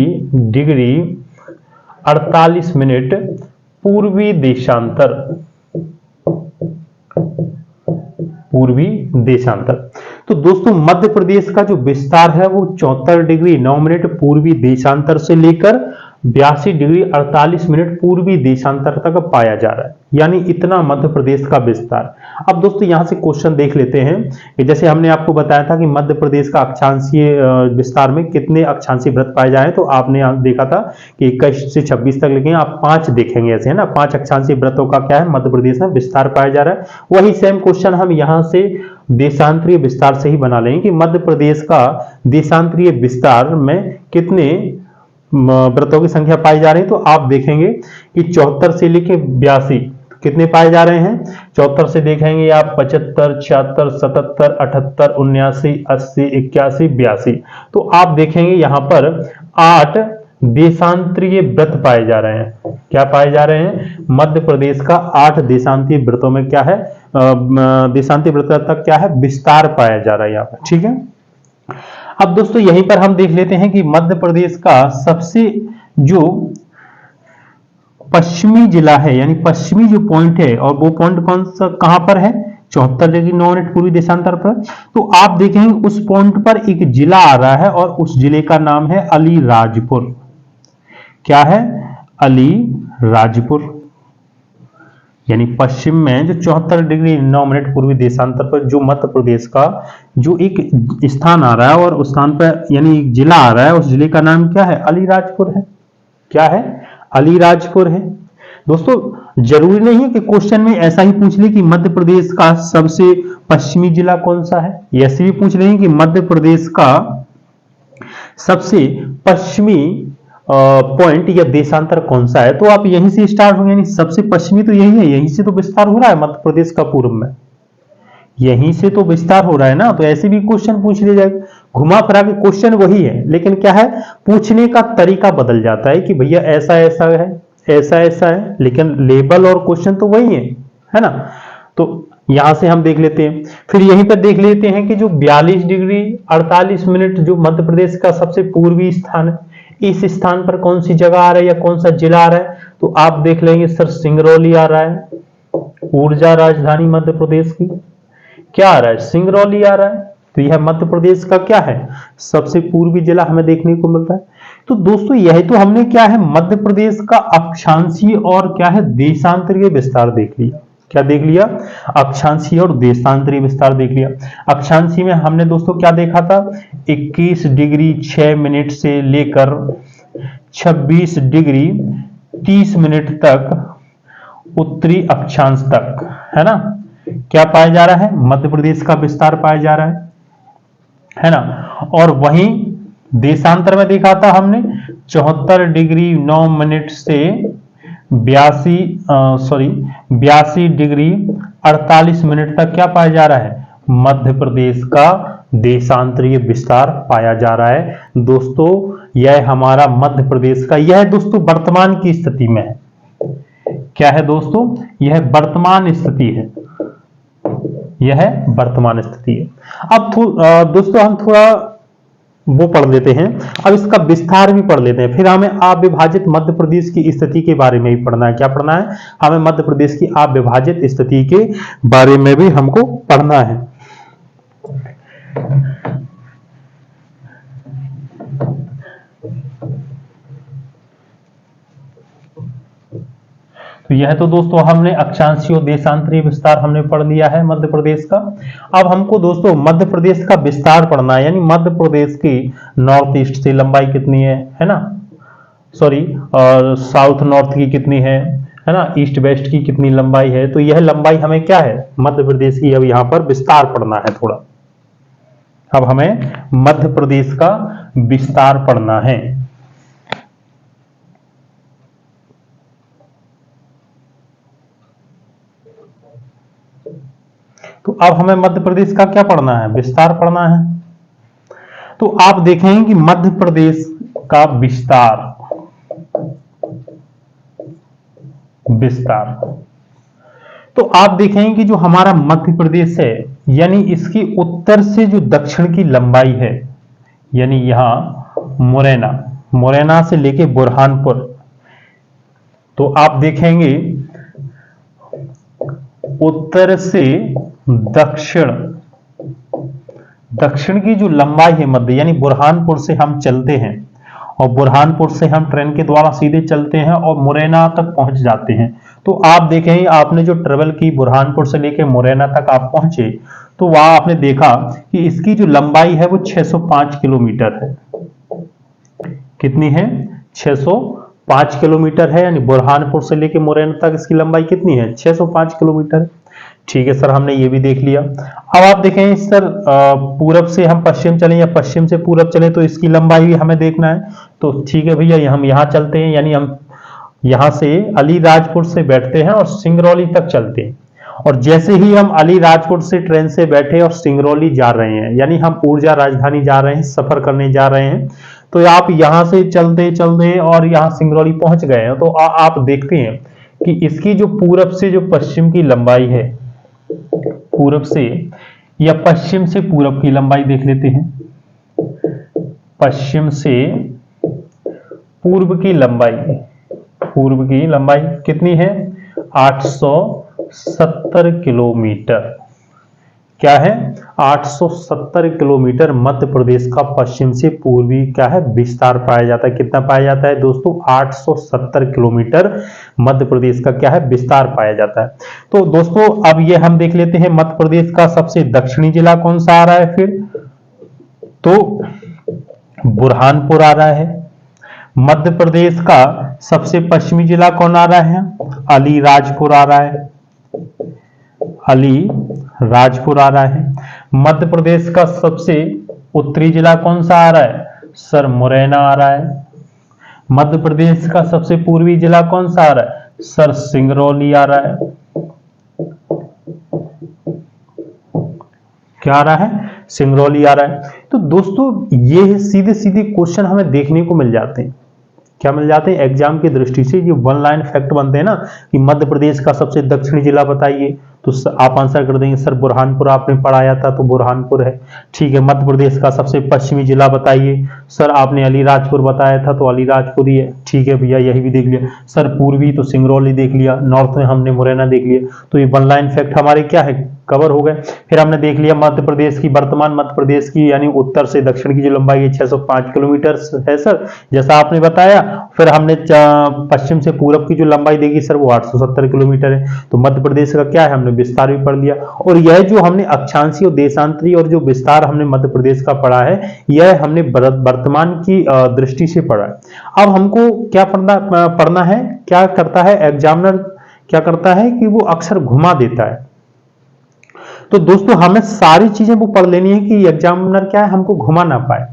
S1: डिग्री 48 मिनट पूर्वी देशांतर, पूर्वी देशांतर। तो दोस्तों मध्य प्रदेश का जो विस्तार है वो 74 डिग्री 9 मिनट पूर्वी देशांतर से लेकर 82 डिग्री 48 मिनट पूर्वी देशांतर तक पाया जा रहा है। यानी इतना मध्य प्रदेश का विस्तार। अब दोस्तों यहां से क्वेश्चन देख लेते हैं कि जैसे हमने आपको बताया था कि मध्य प्रदेश का अक्षांशीय विस्तार में कितने अक्षांशीय वृत्त पाए जाए, तो आपने देखा था कि 21 से 26 तक, लेकिन आप 5 देखेंगे ऐसे, है ना, 5 अक्षांशीय वृत्तों का क्या है, मध्य प्रदेश में विस्तार पाया जा रहा है। वही सेम क्वेश्चन हम यहां से देशांतरीय विस्तार से ही बना लेंगे कि मध्य प्रदेश का देशांतरीय विस्तार में कितने व्रतों की संख्या पाई जा रही है। तो आप देखेंगे कि 74 से लेके 82 कितने पाए जा रहे हैं, 74 से देखेंगे आप 75, 76, 77, 78, 79, 80, 81, 82। तो आप देखेंगे यहां पर 8 देशांतरीय व्रत पाए जा रहे हैं। क्या पाए जा रहे हैं, मध्य प्रदेश का 8 देशांतरीय व्रतों में क्या है, देशांतरीय व्रत तक क्या है, विस्तार पाया जा रहा है यहाँ पर। ठीक है, अब दोस्तों यहीं पर हम देख लेते हैं कि मध्य प्रदेश का सबसे जो पश्चिमी जिला है, यानी पश्चिमी जो पॉइंट है, और वो पॉइंट कौन सा कहां पर है, 74 डिग्री 9 मिनट पूर्वी देशांतर पर। तो आप देखेंगे उस पॉइंट पर एक जिला आ रहा है और उस जिले का नाम है अलीराजपुर। क्या है? अलीराजपुर। यानी पश्चिम में जो 74 डिग्री 9 मिनट पूर्वी देशांतर पर जो मध्य प्रदेश का जो एक स्थान आ रहा है और उस स्थान पर यानी एक जिला आ रहा है, उस जिले का नाम क्या है? अलीराजपुर है। क्या है? अलीराजपुर है। दोस्तों जरूरी नहीं है कि क्वेश्चन में ऐसा ही पूछ ले कि मध्य प्रदेश का सबसे पश्चिमी जिला कौन सा है, ऐसे भी पूछ लेंगे कि मध्य प्रदेश का सबसे पश्चिमी पॉइंट या देशांतर कौन सा है, तो आप यहीं से स्टार्ट होंगे। यानी सबसे पश्चिमी तो यही है, यहीं से तो विस्तार हो रहा है मध्य प्रदेश का पूर्व में, यहीं से तो विस्तार हो रहा है ना। तो ऐसे भी क्वेश्चन पूछ लिया जाएगा, घुमा फिरा के क्वेश्चन वही है, लेकिन क्या है पूछने का तरीका बदल जाता है कि भैया ऐसा ऐसा है, ऐसा ऐसा है, लेकिन लेवल और क्वेश्चन तो वही है ना। तो यहां से हम देख लेते हैं, फिर यहीं पर देख लेते हैं कि जो 42 डिग्री 48 मिनट जो मध्य प्रदेश का सबसे पूर्वी स्थान है, इस स्थान पर कौन सी जगह आ रहा है या कौन सा जिला आ रहा है, तो आप देख लेंगे सर सिंगरौली आ रहा है। ऊर्जा राजधानी मध्य प्रदेश की क्या आ रहा है? सिंगरौली आ रहा है। तो यह मध्य प्रदेश का क्या है? सबसे पूर्वी जिला हमें देखने को मिलता है। तो दोस्तों यह तो हमने क्या है मध्य प्रदेश का अक्षांशीय और क्या है देशांतरीय विस्तार देख लिया। क्या देख लिया? अक्षांशीय और देशांतरीय विस्तार देख लिया। अक्षांशीय में हमने दोस्तों क्या देखा था? 21 डिग्री 6 मिनट से लेकर 26 डिग्री 30 मिनट तक उत्तरी अक्षांश तक, है ना, क्या पाया जा रहा है? मध्य प्रदेश का विस्तार पाया जा रहा है ना। और वहीं देशांतर में देखा था हमने 74 डिग्री 9 मिनट से 82 डिग्री 48 मिनट तक क्या पाया जा रहा है? मध्य प्रदेश का देशांतरीय विस्तार पाया जा रहा है। दोस्तों यह हमारा मध्य प्रदेश का, यह दोस्तों वर्तमान की स्थिति में है। क्या है दोस्तों? यह वर्तमान स्थिति है, यह वर्तमान स्थिति है। अब दोस्तों हम थोड़ा वो पढ़ लेते हैं, अब इसका विस्तार भी पढ़ लेते हैं, फिर हमें अविभाजित मध्य प्रदेश की स्थिति के बारे में भी पढ़ना है। क्या पढ़ना है? हमें मध्य प्रदेश की अविभाजित स्थिति के बारे में भी हमको पढ़ना है। तो यह तो दोस्तों हमने अक्षांशीय और देशांतरीय विस्तार हमने पढ़ लिया है मध्य प्रदेश का। अब हमको दोस्तों मध्य प्रदेश का विस्तार पढ़ना है, यानी मध्य प्रदेश की नॉर्थ ईस्ट से लंबाई कितनी है ना, सॉरी और साउथ नॉर्थ की कितनी है ना, ईस्ट वेस्ट की कितनी लंबाई है। तो यह लंबाई हमें क्या है मध्य प्रदेश की, अब यहां पर विस्तार पढ़ना है थोड़ा। अब हमें मध्य प्रदेश का विस्तार पढ़ना है। तो अब हमें मध्य प्रदेश का क्या पढ़ना है? विस्तार पढ़ना है। तो आप देखेंगे कि मध्य प्रदेश का विस्तार तो आप देखेंगे कि जो हमारा मध्य प्रदेश है, यानी इसकी उत्तर से जो दक्षिण की लंबाई है, यानी यहां मुरैना से लेके बुरहानपुर, तो आप देखेंगे उत्तर से दक्षिण की जो लंबाई है मध्य, यानी बुरहानपुर से हम चलते हैं और बुरहानपुर से हम ट्रेन के द्वारा सीधे चलते हैं और मुरैना तक पहुंच जाते हैं। तो आप देखें आपने जो ट्रेवल की बुरहानपुर से लेकर मुरैना तक आप पहुंचे, तो वहां आपने देखा कि इसकी जो लंबाई है वो 605 किलोमीटर है। कितनी है? 605 किलोमीटर है, यानी बुरहानपुर से लेकर मुरैना तक इसकी लंबाई कितनी है? 605 किलोमीटर। ठीक है सर, हमने ये भी देख लिया। अब आप देखें सर पूरब से हम पश्चिम चलें या पश्चिम से पूरब चलें, तो इसकी लंबाई भी हमें देखना है। तो ठीक है भैया, हम यहाँ चलते हैं, यानी हम यहाँ से अलीराजपुर से बैठते हैं और सिंगरौली तक चलते हैं। और जैसे ही हम अलीराजपुर से ट्रेन से बैठे और सिंगरौली जा रहे हैं, यानी हम ऊर्जा राजधानी जा रहे हैं, सफर करने जा रहे हैं, तो आप यहाँ से चलते चलते और यहाँ सिंगरौली पहुंच गए हैं, तो आप देखते हैं कि इसकी जो पूरब से जो पश्चिम की लंबाई है, पूरब से या पश्चिम से पूरब की लंबाई देख लेते हैं। पश्चिम से पूर्व की लंबाई कितनी है? 870 किलोमीटर। क्या है 870 किलोमीटर मध्य प्रदेश का पश्चिम से पूर्वी क्या है विस्तार पाया जाता है। कितना पाया जाता है दोस्तों 870 किलोमीटर मध्य प्रदेश का क्या है विस्तार पाया जाता है। तो दोस्तों अब ये हम देख लेते हैं मध्य प्रदेश का सबसे दक्षिणी जिला कौन सा आ रहा है फिर, तो बुरहानपुर आ रहा है। मध्य प्रदेश का सबसे पश्चिमी जिला कौन आ रहा है, अलीराजपुर आ रहा है, अलीराजपुर आ रहा है। मध्य प्रदेश का सबसे उत्तरी जिला कौन सा आ रहा है, सर मुरैना आ रहा है। मध्य प्रदेश का सबसे पूर्वी जिला कौन सा आ रहा है, सर सिंगरौली आ रहा है। क्या आ रहा है, सिंगरौली आ रहा है। तो दोस्तों ये सीधे सीधे क्वेश्चन हमें देखने को मिल जाते हैं, क्या मिल जाते हैं एग्जाम की दृष्टि से। ये वन लाइन फैक्ट बनते हैं ना कि मध्य प्रदेश का सबसे दक्षिणी जिला बताइए, तो आप आंसर कर देंगे सर बुरहानपुर आपने पढ़ाया था तो बुरहानपुर है, ठीक है। मध्य प्रदेश का सबसे पश्चिमी जिला बताइए, सर आपने अलीराजपुर बताया था तो अलीराजपुर ही है, ठीक है भैया यही भी देख लिया। सर पूर्वी तो सिंगरौली देख लिया, नॉर्थ में हमने मुरैना देख लिया। तो ये वन लाइन फैक्ट हमारे क्या है कवर हो गए। फिर हमने देख लिया मध्य प्रदेश की वर्तमान मध्य प्रदेश की यानी उत्तर से दक्षिण की जो लंबाई है 605 किलोमीटर है सर, जैसा आपने बताया। फिर हमने पश्चिम से पूरब की जो लंबाई देखी सर वो 870 किलोमीटर है। तो मध्य प्रदेश का क्या है हमने विस्तार भी पढ़ लिया। और यह जो हमने अक्षांशीय और देशांतरीय और जो विस्तार हमने मध्य प्रदेश का पढ़ा है यह हमने वर्तमान की दृष्टि से पढ़ा है। अब हमको क्या पढ़ना है, क्या करता है एग्जामिनर, क्या करता है कि वो अक्सर घुमा देता है। तो दोस्तों हमें सारी चीजें वो पढ़ लेनी है कि एग्जामिनर क्या है हमको घुमा ना पाए।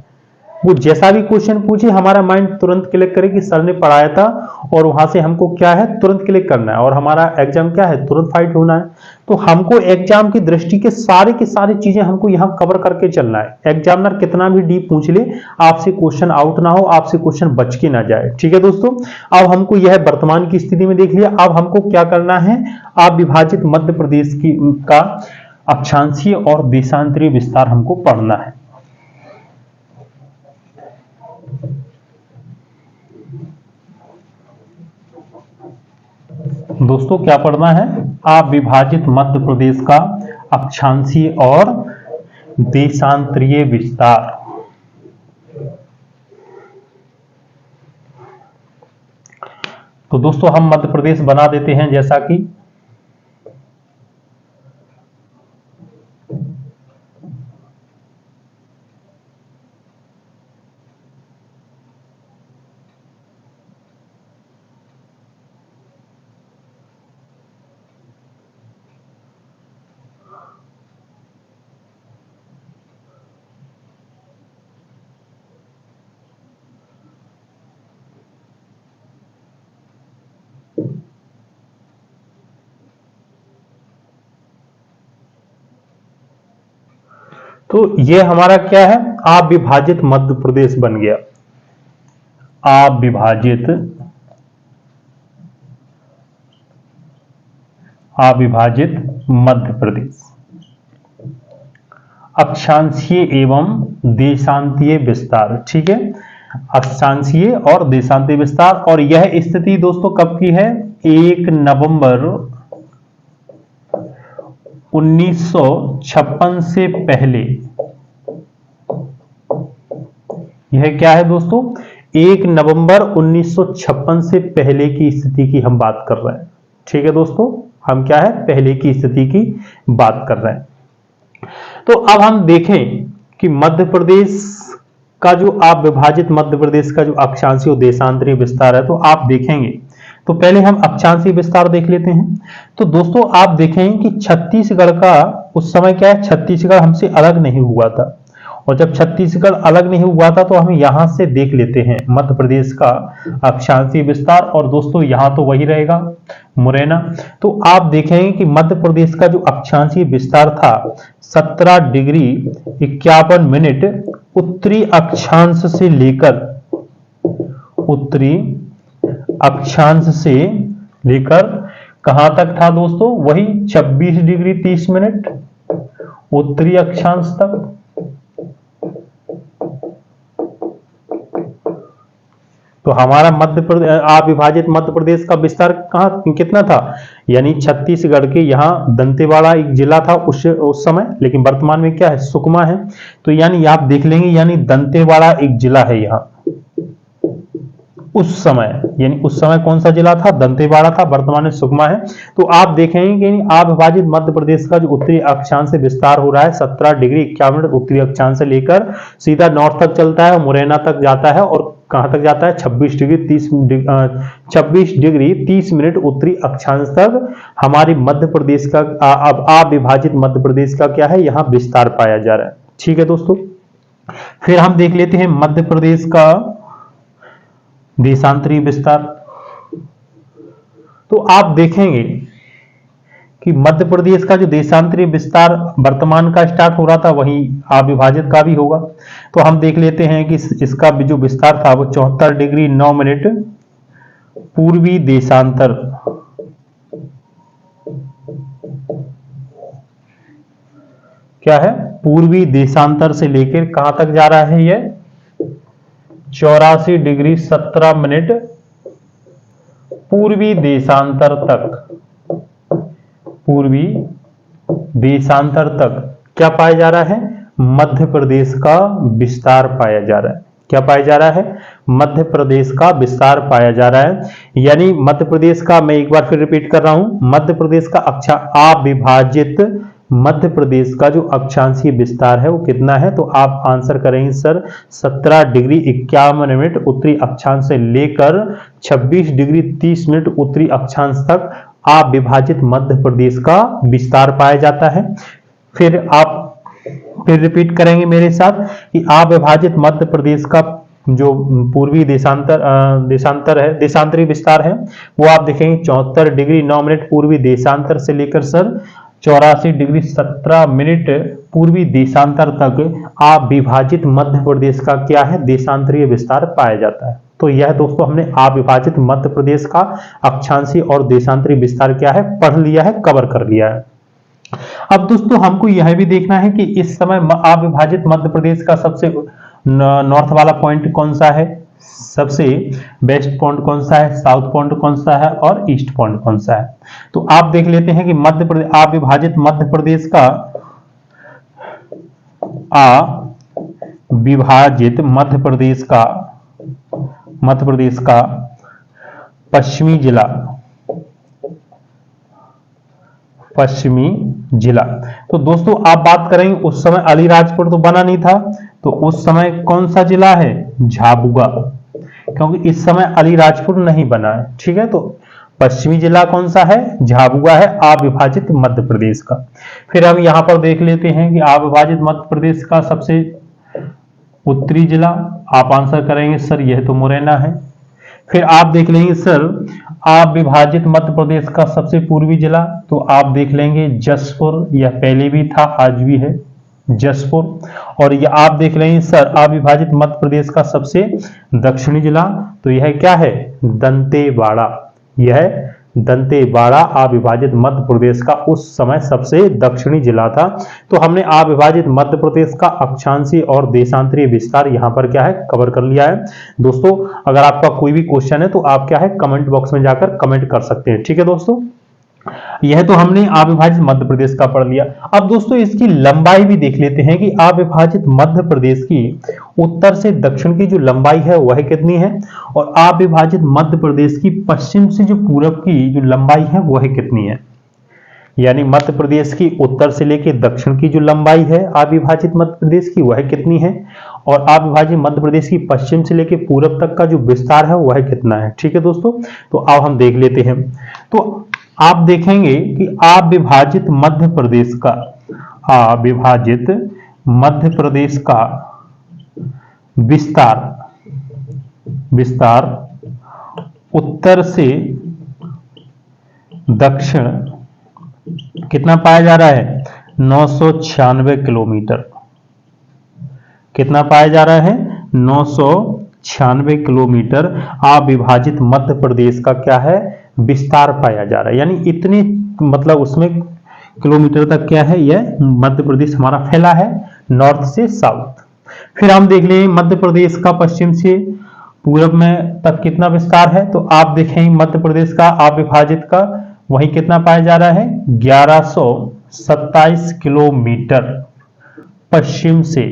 S1: वो जैसा भी क्वेश्चन पूछे हमारा माइंड तुरंत क्लिक करे कि सर ने पढ़ाया था और वहां से हमको क्या है तुरंत क्लिक करना है और हमारा एग्जाम क्या है तुरंत फाइट होना है। तो हमको एग्जाम की दृष्टि के सारी चीजें हमको यहाँ कवर करके चलना है। एग्जामिनर कितना भी डीप पूछ ले आपसे क्वेश्चन आउट ना हो, आपसे क्वेश्चन बच के ना जाए, ठीक है दोस्तों। अब हमको यह वर्तमान की स्थिति में देख लिया। अब हमको क्या करना है, आप विभाजित मध्य प्रदेश की का अक्षांशीय और देशांतरीय विस्तार हमको पढ़ना है। दोस्तों क्या पढ़ना है, आप विभाजित मध्य प्रदेश का अक्षांशीय और देशांतरीय विस्तार। तो दोस्तों हम मध्य प्रदेश बना देते हैं जैसा कि तो ये हमारा क्या है, आप विभाजित मध्य प्रदेश बन गया। आप विभाजित मध्य प्रदेश अक्षांशीय एवं देशांतीय विस्तार, ठीक है। अक्षांशीय और देशांतीय विस्तार। और यह स्थिति दोस्तों कब की है, 1 नवंबर 1956 से पहले। यह क्या है दोस्तों, 1 नवंबर 1956 से पहले की स्थिति की हम बात कर रहे हैं, ठीक है दोस्तों। हम क्या है पहले की स्थिति की बात कर रहे हैं। तो अब हम देखें कि मध्य प्रदेश का जो आप विभाजित मध्य प्रदेश का जो अक्षांशीय और देशांतरीय विस्तार है, तो आप देखेंगे तो पहले हम अक्षांशीय विस्तार देख लेते हैं। तो दोस्तों आप देखें कि छत्तीसगढ़ का उस समय क्या है, छत्तीसगढ़ हमसे अलग नहीं हुआ था। और जब छत्तीसगढ़ अलग नहीं हुआ था तो हम यहां से देख लेते हैं मध्य प्रदेश का अक्षांशीय विस्तार। और दोस्तों यहां तो वही रहेगा मुरैना। तो आप देखेंगे कि मध्य प्रदेश का जो अक्षांशीय विस्तार था 17 डिग्री 51 मिनट उत्तरी अक्षांश से लेकर कहां तक था दोस्तों, वही 26 डिग्री 30 मिनट उत्तरी अक्षांश तक। तो हमारा अविभाजित मध्य प्रदेश का विस्तार कहाँ कितना था, यानी छत्तीसगढ़ के यहाँ दंतेवाड़ा एक जिला था उस समय, लेकिन वर्तमान में क्या है, सुकमा है। तो यानी आप देख लेंगे, यानी दंतेवाड़ा एक जिला है यहाँ उस समय, यानी उस समय कौन सा जिला था, दंतेवाड़ा था, वर्तमान में सुकमा है। तो आप देखेंगे कि अविभाजित मध्य प्रदेश का जो उत्तरी अक्षांश से विस्तार हो रहा है 17 डिग्री 51 मिनट उत्तरी अक्षांश से लेकर सीधा नॉर्थ तक चलता है, मुरैना तक जाता है, और कहां तक जाता है, 26 डिग्री 30 मिनट उत्तरी अक्षांश तक हमारी मध्य प्रदेश का अविभाजित मध्य प्रदेश का क्या है, यहाँ विस्तार पाया जा रहा है। ठीक है दोस्तों, फिर हम देख लेते हैं मध्य प्रदेश का देशांतरीय विस्तार। तो आप देखेंगे कि मध्य प्रदेश का जो देशांतरीय विस्तार वर्तमान का स्टार्ट हो रहा था वहीं अविभाजित का भी होगा। तो हम देख लेते हैं कि इसका जो विस्तार था वो 74 डिग्री 9 मिनट पूर्वी देशांतर, क्या है, पूर्वी देशांतर से लेकर कहां तक जा रहा है, यह 84 डिग्री 17 मिनट पूर्वी देशांतर तक, पूर्वी देशांतर तक क्या पाया जा रहा है, मध्य प्रदेश का विस्तार पाया जा रहा है। क्या पाया जा रहा है, मध्य प्रदेश का विस्तार पाया जा रहा है। यानी मध्य प्रदेश का, मैं एक बार फिर रिपीट कर रहा हूं, मध्य प्रदेश का अविभाजित मध्य प्रदेश का जो अक्षांशीय विस्तार है वो कितना है, तो आप आंसर करेंगे सर 17 डिग्री 51 मिनट उत्तरी अक्षांश से लेकर 26 डिग्री 30 मिनट उत्तरी अक्षांश तक अविभाजित मध्य प्रदेश का विस्तार पाया जाता है। फिर आप फिर रिपीट करेंगे मेरे साथ कि अविभाजित मध्य प्रदेश का जो पूर्वी देशांतर है, देशांतरीय विस्तार है, वो आप देखेंगे 74 डिग्री 9 मिनट पूर्वी देशांतर से लेकर सर 84 डिग्री 17 मिनट पूर्वी देशांतर तक अविभाजित मध्य प्रदेश का क्या है, देशांतरीय विस्तार पाया जाता है। तो यह दोस्तों हमने अविभाजित मध्य प्रदेश का अक्षांशीय और देशांतरीय विस्तार क्या है, पढ़ लिया है, कवर कर लिया है। अब दोस्तों हमको यह भी देखना है कि इस समय अविभाजित मध्य प्रदेश का सबसे नॉर्थ वाला पॉइंट कौन सा है, सबसे वेस्ट पॉइंट कौन सा है, साउथ पॉइंट कौन सा है और ईस्ट पॉइंट कौन सा है। तो आप देख लेते हैं कि मध्य प्रदेश अविभाजित मध्य प्रदेश का पश्चिमी जिला। तो दोस्तों आप बात करेंगे उस समय अलीराजपुर तो बना नहीं था, तो उस समय कौन सा जिला है, झाबुआ, क्योंकि इस समय अलीराजपुर नहीं बना है। ठीक है, तो पश्चिमी जिला कौन सा है, झाबुआ है अविभाजित मध्य प्रदेश का। फिर हम यहां पर देख लेते हैं कि अविभाजित मध्य प्रदेश का सबसे उत्तरी जिला, आप आंसर करेंगे सर यह तो मुरैना है। फिर आप देख लेंगे सर अविभाजित मध्य प्रदेश का सबसे पूर्वी जिला, तो आप देख लेंगे जसपुर, यह पहले भी था आज भी है जसपुर। और यह आप देख लेंगे सर अविभाजित मध्य प्रदेश का सबसे दक्षिणी जिला, तो यह क्या है, दंतेवाड़ा। यह दंतेवाड़ा अविभाजित मध्य प्रदेश का उस समय सबसे दक्षिणी जिला था। तो हमने अविभाजित मध्य प्रदेश का अक्षांशीय और देशांतरीय विस्तार यहां पर क्या है, कवर कर लिया है। दोस्तों अगर आपका कोई भी क्वेश्चन है तो आप क्या है, कमेंट बॉक्स में जाकर कमेंट कर सकते हैं। ठीक है दोस्तों, यह तो हमने अविभाजित मध्य प्रदेश का पढ़ लिया। अब दोस्तों इसकी लंबाई भी देख लेते हैं कि अविभाजित मध्य प्रदेश की उत्तर से दक्षिण की जो लंबाई है वह कितनी है, और अविभाजित मध्य प्रदेश की पश्चिम से जो पूरब की जो लंबाई है वह कितनी है। यानी मध्य प्रदेश की उत्तर से लेकर दक्षिण की जो लंबाई है अविभाजित मध्य प्रदेश की वह कितनी है, और अविभाजित मध्य प्रदेश की पश्चिम से लेकर पूरब तक का जो विस्तार है वह कितना है। ठीक है दोस्तों, तो अब हम देख लेते हैं। तो आप देखेंगे कि अविभाजित मध्य प्रदेश का विस्तार उत्तर से दक्षिण कितना पाया जा रहा है, 996 किलोमीटर। कितना पाया जा रहा है, 996 किलोमीटर अविभाजित मध्य प्रदेश का क्या है, विस्तार पाया जा रहा है। यानी इतने मतलब उसमें किलोमीटर तक क्या है, यह मध्य प्रदेश हमारा फैला है नॉर्थ से साउथ। फिर हम देख लें मध्य प्रदेश का पश्चिम से पूरब में तक कितना विस्तार है, तो आप देखें मध्य प्रदेश का अविभाजित का वही कितना पाया जा रहा है, 1127 किलोमीटर पश्चिम से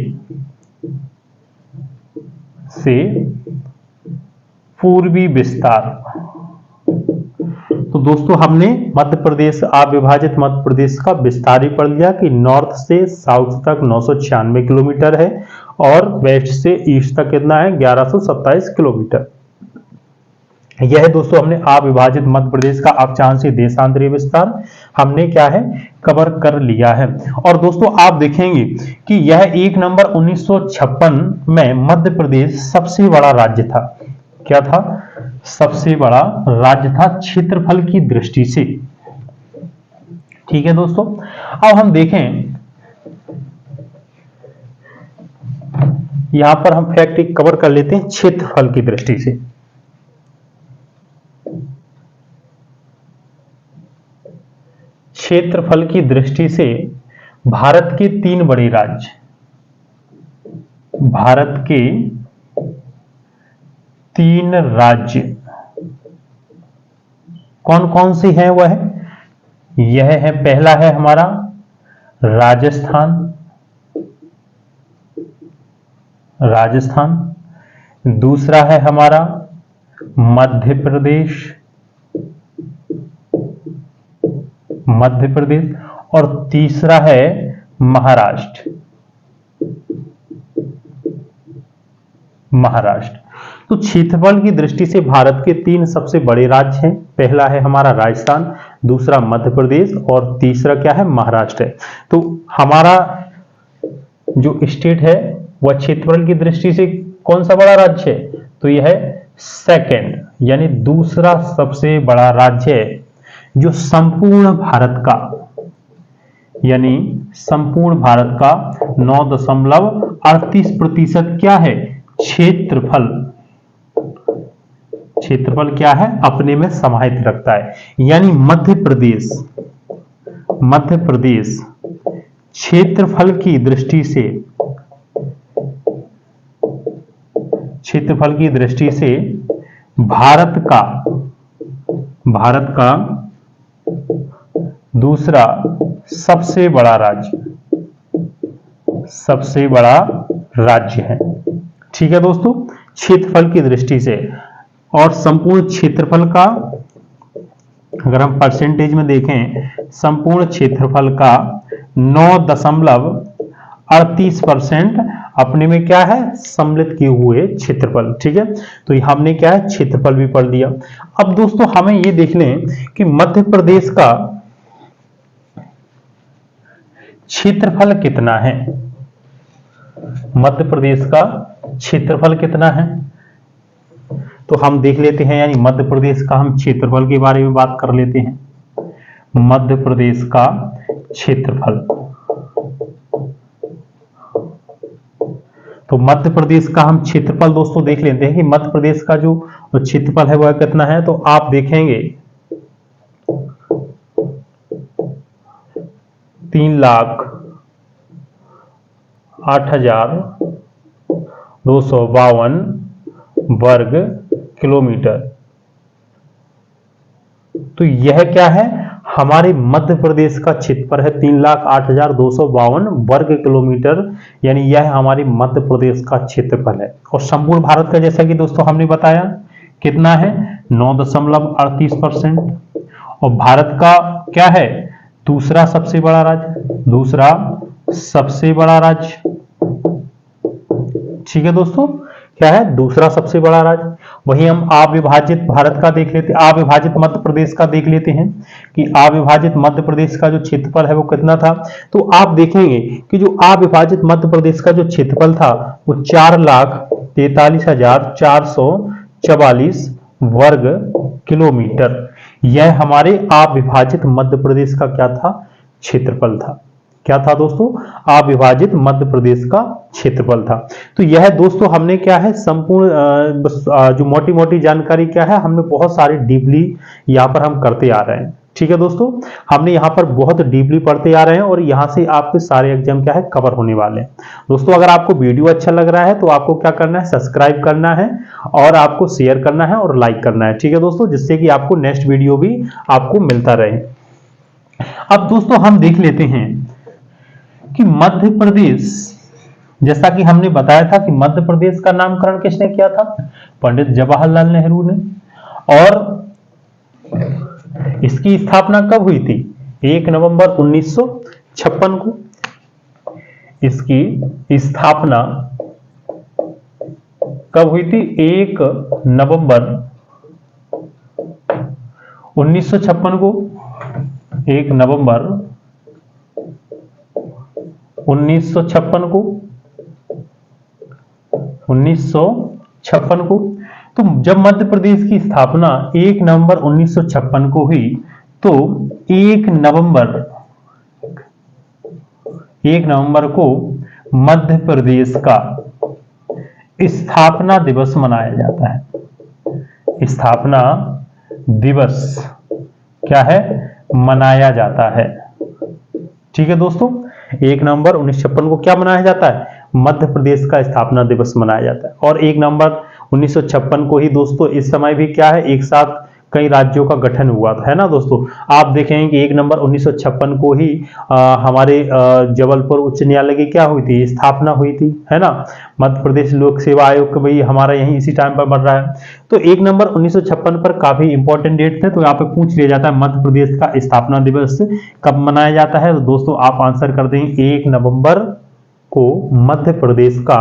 S1: पूर्वी विस्तार। तो दोस्तों हमने मध्य प्रदेश अविभाजित मध्य प्रदेश का विस्तार ही पढ़ लिया कि नॉर्थ से साउथ तक 996 किलोमीटर है और वेस्ट से ईस्ट तक कितना है, 1127 किलोमीटर। यह दोस्तों हमने अविभाजित मध्य प्रदेश का अक्षांशीय देशांतरीय विस्तार हमने क्या है, कवर कर लिया है। और दोस्तों आप देखेंगे कि यह 1 नंबर 1956 में मध्य प्रदेश सबसे बड़ा राज्य था। क्या था? सबसे बड़ा राज्य था क्षेत्रफल की दृष्टि से। ठीक है दोस्तों, अब हम देखें यहां पर हम फैक्ट एक कवर कर लेते हैं क्षेत्रफल की दृष्टि से। क्षेत्रफल की दृष्टि से भारत के 3 बड़े राज्य, भारत के 3 राज्य कौन कौन से हैं? वह यह है, पहला है हमारा राजस्थान, दूसरा है हमारा मध्य प्रदेश और तीसरा है महाराष्ट्र। तो क्षेत्रफल की दृष्टि से भारत के 3 सबसे बड़े राज्य हैं। पहला है हमारा राजस्थान, दूसरा मध्य प्रदेश और तीसरा क्या है, महाराष्ट्र है। तो हमारा जो स्टेट है वह क्षेत्रफल की दृष्टि से कौन सा बड़ा राज्य है, तो यह है सेकंड, यानी दूसरा सबसे बड़ा राज्य है जो संपूर्ण भारत का, यानी संपूर्ण भारत का 9.38% क्या है, क्षेत्रफल क्या है, अपने में समाहित रखता है। यानी मध्य प्रदेश क्षेत्रफल की दृष्टि से भारत का दूसरा सबसे बड़ा राज्य है। ठीक है दोस्तों, क्षेत्रफल की दृष्टि से। और संपूर्ण क्षेत्रफल का अगर हम परसेंटेज में देखें, संपूर्ण क्षेत्रफल का 9.38% अपने में क्या है, सम्मिलित किए हुए क्षेत्रफल। ठीक है, तो हमने क्या है, क्षेत्रफल भी पढ़ लिया। अब दोस्तों हमें ये देख लें कि मध्य प्रदेश का क्षेत्रफल कितना है, मध्य प्रदेश का क्षेत्रफल कितना है, तो हम देख लेते हैं। यानी मध्य प्रदेश का हम क्षेत्रफल के बारे में बात कर लेते हैं। मध्य प्रदेश का क्षेत्रफल, तो मध्य प्रदेश का हम क्षेत्रफल दोस्तों देख लेते हैं कि मध्य प्रदेश का जो क्षेत्रफल है वह कितना है। तो आप देखेंगे 3,08,252 वर्ग किलोमीटर। तो यह क्या है, हमारे मध्य प्रदेश का क्षेत्रफल है 3,08,252 वर्ग किलोमीटर, यानी यह हमारे मध्य प्रदेश का क्षेत्रफल है। और संपूर्ण भारत का जैसा कि दोस्तों हमने बताया कितना है, 9.38%। और भारत का क्या है, दूसरा सबसे बड़ा राज्य। ठीक है दोस्तों, क्या है, दूसरा सबसे बड़ा राज्य। वही हम अविभाजित भारत का देख लेते, अविभाजित मध्य प्रदेश का देख लेते हैं कि अविभाजित मध्य प्रदेश का जो क्षेत्रफल है वो कितना था। तो आप देखेंगे कि जो अविभाजित मध्य प्रदेश का जो क्षेत्रफल था वो 4,43,444 वर्ग किलोमीटर। यह हमारे अविभाजित मध्य प्रदेश का क्या था, क्षेत्रफल था। क्या था दोस्तों, अविभाजित मध्य प्रदेश का क्षेत्रफल था। तो यह दोस्तों हमने क्या है, संपूर्ण जो मोटी मोटी जानकारी क्या है, हमने बहुत सारी डीपली यहाँ पर हम करते आ रहे हैं। ठीक है दोस्तों, हमने यहाँ पर बहुत डीपली पढ़ते आ रहे हैं और यहाँ से आपके सारे एग्जाम क्या है कवर होने वाले हैं। दोस्तों अगर आपको वीडियो अच्छा लग रहा है तो आपको क्या करना है, सब्सक्राइब करना है और आपको शेयर करना है और लाइक करना है, ठीक है दोस्तों, जिससे कि आपको नेक्स्ट वीडियो भी आपको मिलता रहे। अब दोस्तों हम देख लेते हैं कि मध्य प्रदेश, जैसा कि हमने बताया था कि मध्य प्रदेश का नामकरण किसने किया था, पंडित जवाहरलाल नेहरू ने। और इसकी स्थापना कब हुई थी, 1 नवंबर 1956 को। इसकी स्थापना कब हुई थी, 1 नवंबर 1956 को। 1 नवंबर 1956 को, 1956 को। तो जब मध्य प्रदेश की स्थापना 1 नवंबर 1956 को हुई तो 1 नवंबर को मध्य प्रदेश का स्थापना दिवस मनाया जाता है। स्थापना दिवस क्या है, मनाया जाता है। ठीक है दोस्तों, 1 नवंबर 1956 को क्या मनाया जाता है, मध्य प्रदेश का स्थापना दिवस मनाया जाता है। और 1 नवंबर 1956 को ही दोस्तों इस समय भी क्या है, एक साथ कई राज्यों का गठन हुआ था, है ना दोस्तों। आप देखेंगे कि 1 नवंबर 1956 को ही हमारे जबलपुर उच्च न्यायालय की क्या हुई थी, स्थापना हुई थी, है ना। मध्य प्रदेश लोक सेवा आयोग का भाई हमारा यही इसी टाइम पर बन रहा है। तो 1 नवंबर 1956 पर काफी इंपॉर्टेंट डेट थे, तो यहाँ पे पूछ लिया जाता है मध्य प्रदेश का स्थापना दिवस कब मनाया जाता है। तो दोस्तों आप आंसर कर देंगे 1 नवंबर को मध्य प्रदेश का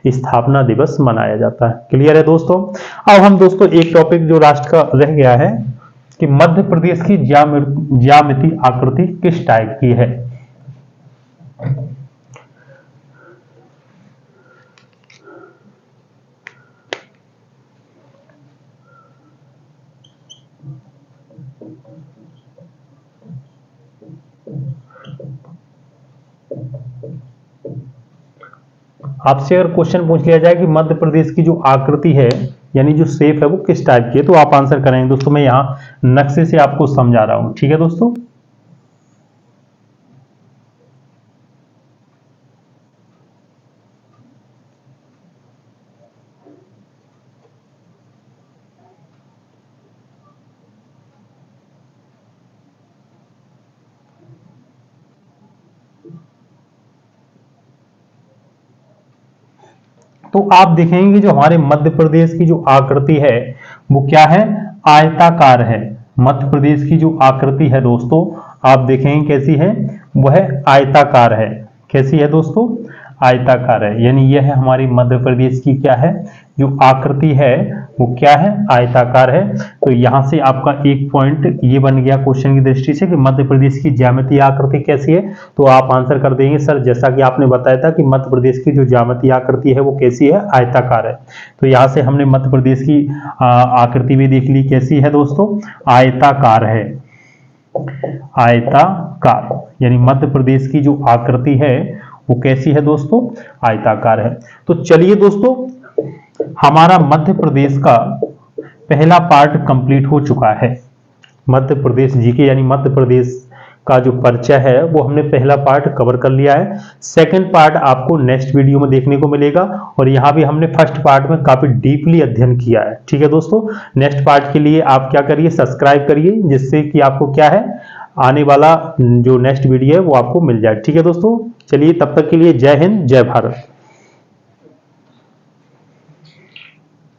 S1: स्थापना दिवस मनाया जाता है। क्लियर है दोस्तों। अब हम दोस्तों एक टॉपिक जो राष्ट्र का रह गया है कि मध्य प्रदेश की ज्यामितीय आकृति किस टाइप की है। आपसे अगर क्वेश्चन पूछ लिया जाए कि मध्य प्रदेश की जो आकृति है यानी जो शेप है वो किस टाइप की है, तो आप आंसर करेंगे। दोस्तों मैं यहां नक्शे से आपको समझा रहा हूं, ठीक है दोस्तों। तो आप देखेंगे जो हमारे मध्य प्रदेश की जो आकृति है वो क्या है, आयताकार है। मध्य प्रदेश की जो आकृति है दोस्तों आप देखेंगे कैसी है, वह आयताकार है। कैसी है दोस्तों, आयताकार है। यानी यह है हमारी मध्य प्रदेश की क्या है, जो आकृति है वो क्या है, आयताकार है। तो यहां से आपका एक पॉइंट ये बन गया क्वेश्चन की दृष्टि से कि मध्य प्रदेश की ज्यामितीय आकृति कैसी है। तो आप आंसर कर देंगे सर जैसा कि आपने बताया था कि मध्य प्रदेश की जो ज्यामितीय आकृति है वो कैसी है, आयताकार है। तो यहां से हमने मध्य प्रदेश की आकृति भी देख ली, कैसी है दोस्तों, आयताकार है। आयताकार यानी मध्य प्रदेश की जो आकृति है वो कैसी है दोस्तों, आयताकार है। तो चलिए दोस्तों हमारा मध्य प्रदेश का पहला पार्ट कंप्लीट हो चुका है। मध्य प्रदेश जीके यानी मध्य प्रदेश का जो परिचय है वो हमने पहला पार्ट कवर कर लिया है। सेकंड पार्ट आपको नेक्स्ट वीडियो में देखने को मिलेगा और यहाँ भी हमने फर्स्ट पार्ट में काफी डीपली अध्ययन किया है। ठीक है दोस्तों, नेक्स्ट पार्ट के लिए आप क्या करिए, सब्सक्राइब करिए, जिससे कि आपको क्या है आने वाला जो नेक्स्ट वीडियो है वो आपको मिल जाए। ठीक है दोस्तों, चलिए तब तक के लिए जय हिंद जय भारत।